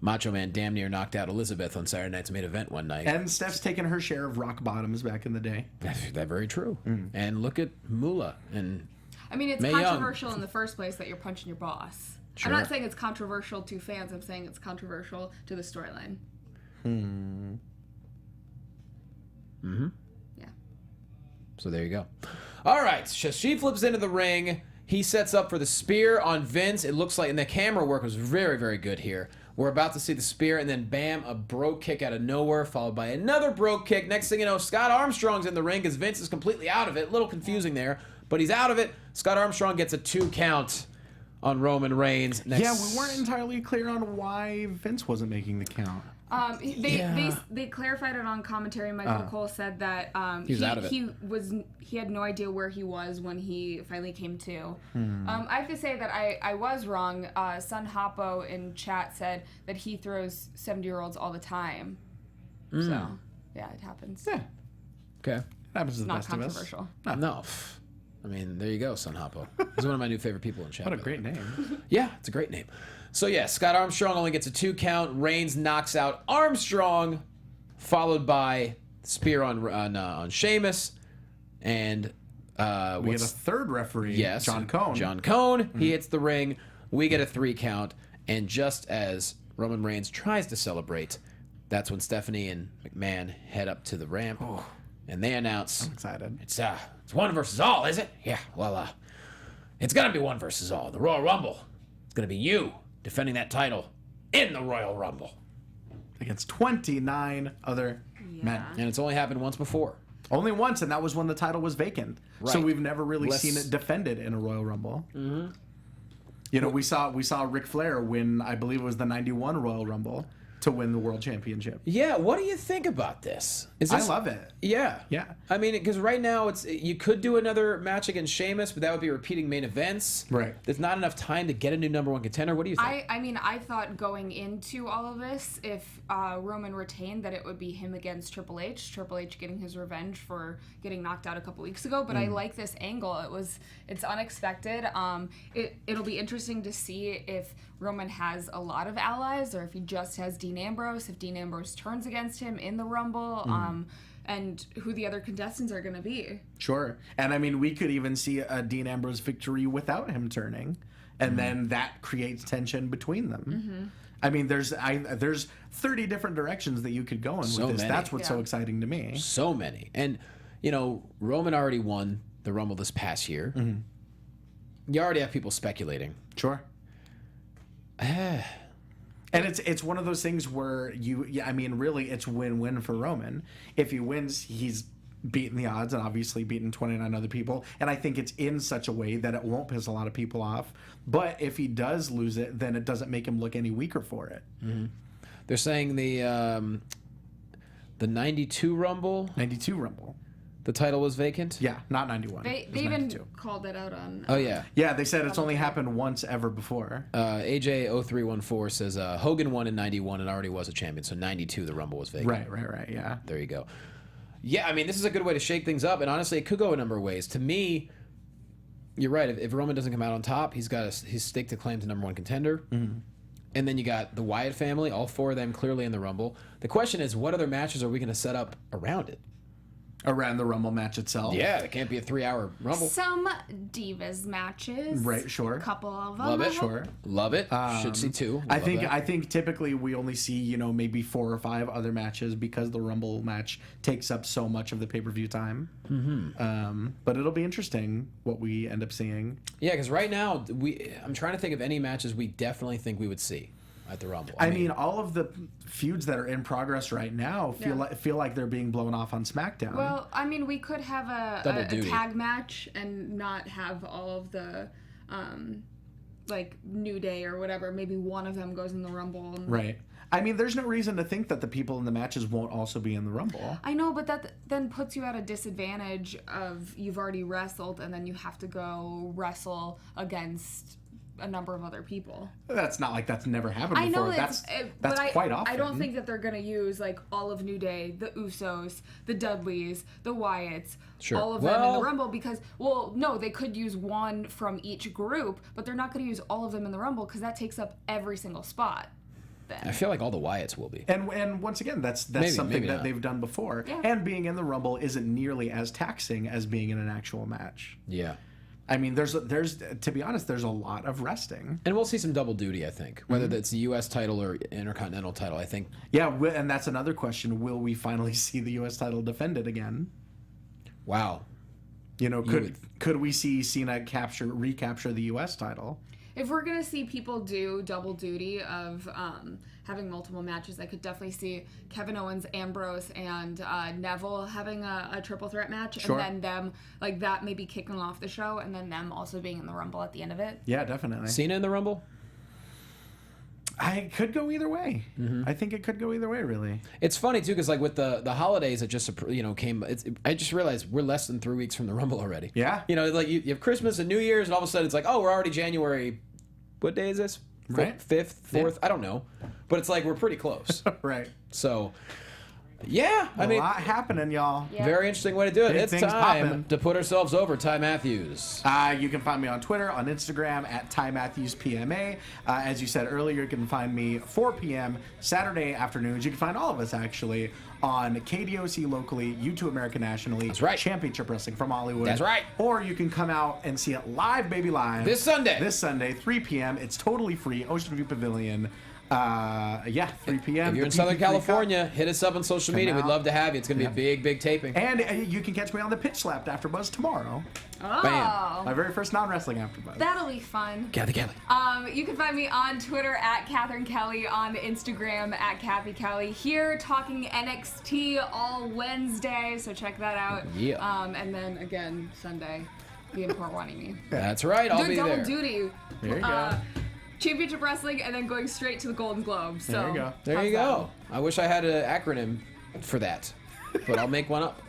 Speaker 3: Macho Man damn near knocked out Elizabeth on Saturday night's main event one night.
Speaker 4: And Steph's taken her share of rock bottoms back in the day.
Speaker 3: That's very true. And look at Moolah. And
Speaker 5: I mean, it's
Speaker 3: Mae Young.
Speaker 5: controversial in the first place that you're punching your boss.
Speaker 3: Sure.
Speaker 5: I'm not saying it's controversial to fans. I'm saying it's controversial to the storyline. Yeah.
Speaker 3: so there you go. All right, so she flips into the ring. He sets up for the spear on Vince. It looks like, and the camera work was very, very good here. We're about to see the spear, and then bam, a brogue kick out of nowhere, followed by another brogue kick. Next thing you know, Scott Armstrong's in the ring because Vince is completely out of it. A little confusing there, but he's out of it. Scott Armstrong gets a 2 count on Roman Reigns. Next.
Speaker 4: Yeah, we weren't entirely clear on why Vince wasn't making the count.
Speaker 5: They clarified it on commentary. Michael Cole said that
Speaker 3: He was out of it.
Speaker 5: He had no idea where he was when he finally came to. I have to say that I was wrong. Sun Hoppo in chat said that he throws 70-year-olds all the time. So yeah, it happens.
Speaker 4: Yeah,
Speaker 3: Okay.
Speaker 4: it happens to the
Speaker 5: Not
Speaker 4: best of us.
Speaker 5: controversial.
Speaker 3: No. I mean, there you go, Sun Hoppo. He's one of my new favorite people in chat.
Speaker 4: What a
Speaker 3: by the way.
Speaker 4: great name.
Speaker 3: Yeah, it's a great name. So yeah, Scott Armstrong only gets a 2 count. Reigns knocks out Armstrong, followed by spear on Sheamus, and
Speaker 4: We get a third referee,
Speaker 3: yes,
Speaker 4: John Cone.
Speaker 3: John Cone. He hits the ring. We get a 3 count, and just as Roman Reigns tries to celebrate, that's when Stephanie and McMahon head up to the ramp, and they announce
Speaker 4: I'm excited.
Speaker 3: it's 1 versus all, is it? Yeah. Well, it's gonna be 1 versus all. The Royal Rumble. It's gonna be you defending that title in the Royal Rumble.
Speaker 4: Against 29 other men.
Speaker 3: And it's only happened once before.
Speaker 4: Only once, and that was when the title was vacant. So
Speaker 3: Right.
Speaker 4: we've never really
Speaker 3: Less-
Speaker 4: seen it defended in a Royal Rumble. Mm-hmm. You know, we saw Ric Flair win, I believe it was the 91 Royal Rumble, to win the World Championship.
Speaker 3: Yeah. What do you think about this? Is
Speaker 4: I
Speaker 3: this
Speaker 4: love it.
Speaker 3: Yeah.
Speaker 4: Yeah.
Speaker 3: I mean, because right now you could do another match against Sheamus, but that would be repeating main events.
Speaker 4: Right.
Speaker 3: There's not enough time to get a new #1 contender. What do you think?
Speaker 5: I mean, I thought going into all of this, if Roman retained, that it would be him against Triple H. Triple H getting his revenge for getting knocked out a couple weeks ago. But I like this angle. It's unexpected. It'll be interesting to see if Roman has a lot of allies or if he just has Dean Dean Ambrose, if Dean Ambrose turns against him in the Rumble, and who the other contestants are going to be.
Speaker 4: Sure. And I mean, we could even see a Dean Ambrose victory without him turning, and then that creates tension between them. I mean, there's 30 different directions that you could go in with this.
Speaker 3: many.
Speaker 4: That's what's so exciting to me.
Speaker 3: So many. And, you know, Roman already won the Rumble this past year. You already have people speculating.
Speaker 4: Sure. And it's one of those things where I mean, really, it's win-win for Roman. If he wins, he's beaten the odds and obviously beaten 29 other people. And I think it's in such a way that it won't piss a lot of people off. But if he does lose it, then it doesn't make him look any weaker for it.
Speaker 3: They're saying the 92 Rumble,
Speaker 4: 92 Rumble.
Speaker 3: the title was vacant.
Speaker 4: Yeah, not 91.
Speaker 5: They
Speaker 4: It was
Speaker 5: even
Speaker 4: 92.
Speaker 5: called it out on...
Speaker 3: Oh, yeah.
Speaker 4: Yeah, they said it's only happened once ever before.
Speaker 3: AJ0314 says Hogan won in 91 and already was a champion. So 92, the Rumble was vacant.
Speaker 4: Right, yeah.
Speaker 3: There you go. Yeah, I mean, this is a good way to shake things up. And honestly, it could go a number of ways. To me, you're right. If Roman doesn't come out on top, he's got his stake to claim to number one contender. And then you got the Wyatt family, all four of them clearly in the Rumble. The question is, what other matches are we going to set up around it?
Speaker 4: Around the Rumble match itself.
Speaker 3: Yeah, it can't be a 3-hour Rumble.
Speaker 5: Some Divas matches.
Speaker 4: Right, sure.
Speaker 5: A couple of them.
Speaker 3: Love it.
Speaker 4: Sure.
Speaker 3: Love it. Should see two.
Speaker 4: I
Speaker 3: Love
Speaker 4: think
Speaker 3: that.
Speaker 4: I think typically we only see, maybe 4 or 5 other matches because the Rumble match takes up so much of the pay-per-view time. But it'll be interesting what we end up seeing.
Speaker 3: Yeah, because right now I'm trying to think of any matches we definitely think we would see at the Rumble.
Speaker 4: I mean, all of the feuds that are in progress right now feel like they're being blown off on SmackDown.
Speaker 5: Well, I mean, we could have
Speaker 3: Double
Speaker 5: a
Speaker 3: duty.
Speaker 5: tag match and not have all of the, like, New Day or whatever. Maybe one of them goes in the Rumble. And...
Speaker 4: Right. I mean, there's no reason to think that the people in the matches won't also be in the Rumble.
Speaker 5: I know, but that then puts you at a disadvantage of you've already wrestled and then you have to go wrestle against a number of other people.
Speaker 4: That's not like that's never happened
Speaker 5: I
Speaker 4: before.
Speaker 5: know
Speaker 4: That's
Speaker 5: but
Speaker 4: quite often.
Speaker 5: I don't think that they're gonna use like all of New Day, the Usos, the Dudleys, the Wyatts,
Speaker 3: Sure.
Speaker 5: all of them in the
Speaker 3: Well-
Speaker 5: Rumble because, well, no, they could use one from each group, but they're not gonna use all of them in the Rumble because that takes up every single spot.
Speaker 3: I
Speaker 5: Then.
Speaker 3: feel like all the Wyatts will be.
Speaker 4: And once again, that's
Speaker 3: Maybe,
Speaker 4: something
Speaker 3: maybe
Speaker 4: that
Speaker 3: not.
Speaker 4: they've done before.
Speaker 5: Yeah.
Speaker 4: And being in the Rumble isn't nearly as taxing as being in an actual match.
Speaker 3: Yeah.
Speaker 4: I mean, there's to be honest, there's a lot of resting.
Speaker 3: And we'll see some double duty, I think. Whether that's the U.S. title or Intercontinental title, I think.
Speaker 4: Yeah, and that's another question. Will we finally see the U.S. title defended again?
Speaker 3: Wow.
Speaker 4: Could we see Cena recapture the U.S. title?
Speaker 5: If we're gonna see people do double duty of having multiple matches, I could definitely see Kevin Owens, Ambrose, and Neville having a triple threat match,
Speaker 4: Sure.
Speaker 5: and then them like that maybe kicking off the show, and then them also being in the Rumble at the end of it.
Speaker 4: Yeah, definitely.
Speaker 3: Cena in the Rumble?
Speaker 4: I could go either way. I think it could go either way, really.
Speaker 3: It's funny, too, because like with the holidays, it just, came... I just realized we're less than 3 weeks from the Rumble already.
Speaker 4: Yeah.
Speaker 3: Like you have Christmas and New Year's, and all of a sudden it's like, oh, we're already January... What day is this?
Speaker 4: Right.
Speaker 3: 5th, 4th? I don't know. But it's like we're pretty close.
Speaker 4: Right.
Speaker 3: So, yeah. I mean,
Speaker 4: a lot happening, y'all.
Speaker 5: Yeah.
Speaker 3: very interesting way to do it.
Speaker 4: Big
Speaker 3: It's
Speaker 4: things
Speaker 3: time
Speaker 4: poppin'.
Speaker 3: to put ourselves over. Ty Matthews.
Speaker 4: You can find me on Twitter, on Instagram at Ty Matthews PMA. As you said earlier, you can find me 4 p.m. Saturday afternoons. You can find all of us actually on KDOC locally, U2 America nationally.
Speaker 3: That's right.
Speaker 4: Championship Wrestling from Hollywood.
Speaker 3: That's right.
Speaker 4: Or you can come out and see it live, baby, live.
Speaker 3: This Sunday.
Speaker 4: This Sunday, 3 p.m. It's totally free. Ocean View Pavilion. 3 p.m.
Speaker 3: If you're in
Speaker 4: The
Speaker 3: Southern
Speaker 4: PP3 Cup.
Speaker 3: California, hit us up on social media. We'd
Speaker 4: out.
Speaker 3: love to have you. It's going to be a big, big taping.
Speaker 4: And you can catch me on the Pitch Slapped AfterBuzz tomorrow.
Speaker 5: Oh,
Speaker 3: Bam.
Speaker 4: My very first non-wrestling AfterBuzz.
Speaker 5: that'll be fun.
Speaker 3: Kathy Kelley.
Speaker 5: You can find me on Twitter at Catherine Kelley, on Instagram at Kathy Kelley. Here talking NXT all Wednesday, so check that out.
Speaker 3: Yeah.
Speaker 5: And then again Sunday, being Port wanting me.
Speaker 3: That's right. I'll
Speaker 5: Doing
Speaker 3: be
Speaker 5: double
Speaker 3: there.
Speaker 5: duty.
Speaker 4: There you go.
Speaker 5: Championship Wrestling and then going straight to the Golden Globes. So
Speaker 4: There you go.
Speaker 3: There you go. I wish I had an acronym for that, but I'll make one up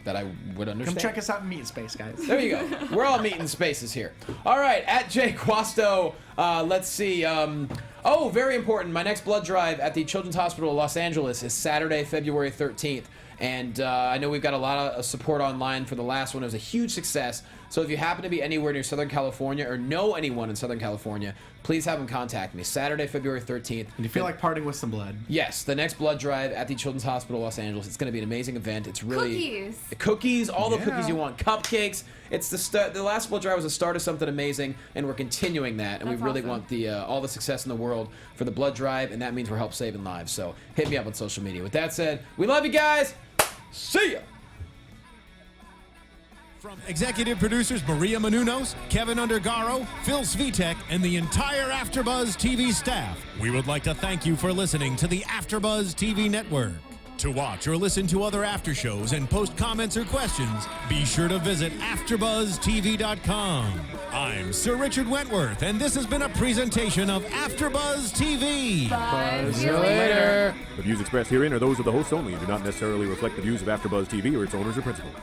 Speaker 3: that I would
Speaker 4: Come
Speaker 3: understand.
Speaker 4: check us out in Meat Space, guys.
Speaker 3: There you go. We're all meeting spaces here. All right, at Jay Quasto. Let's see. Very important. My next blood drive at the Children's Hospital of Los Angeles is Saturday, February 13th. And I know we've got a lot of support online for the last one. It was a huge success. So if you happen to be anywhere near Southern California or know anyone in Southern California, please have them contact me. Saturday, February 13th.
Speaker 4: And you feel like parting with some blood.
Speaker 3: Yes, the next blood drive at the Children's Hospital, Los Angeles. It's going to be an amazing event. It's really cookies, all the cookies you want, cupcakes. It's the last blood drive was a start of something amazing, and we're continuing that. And we really want the all the success in the world for the blood drive, and that means we're help saving lives. So hit me up on social media. With that said, we love you guys. See ya.
Speaker 1: From executive producers Maria Menounos, Kevin Undergaro, Phil Svitek, and the entire AfterBuzz TV staff, we would like to thank you for listening to the AfterBuzz TV network. To watch or listen to other after shows and post comments or questions, be sure to visit AfterBuzzTV.com. I'm Sir Richard Wentworth, and this has been a presentation of AfterBuzz TV.
Speaker 5: Buzz you later.
Speaker 7: The views expressed herein are those of the hosts only and do not necessarily reflect the views of AfterBuzz TV or its owners or principals.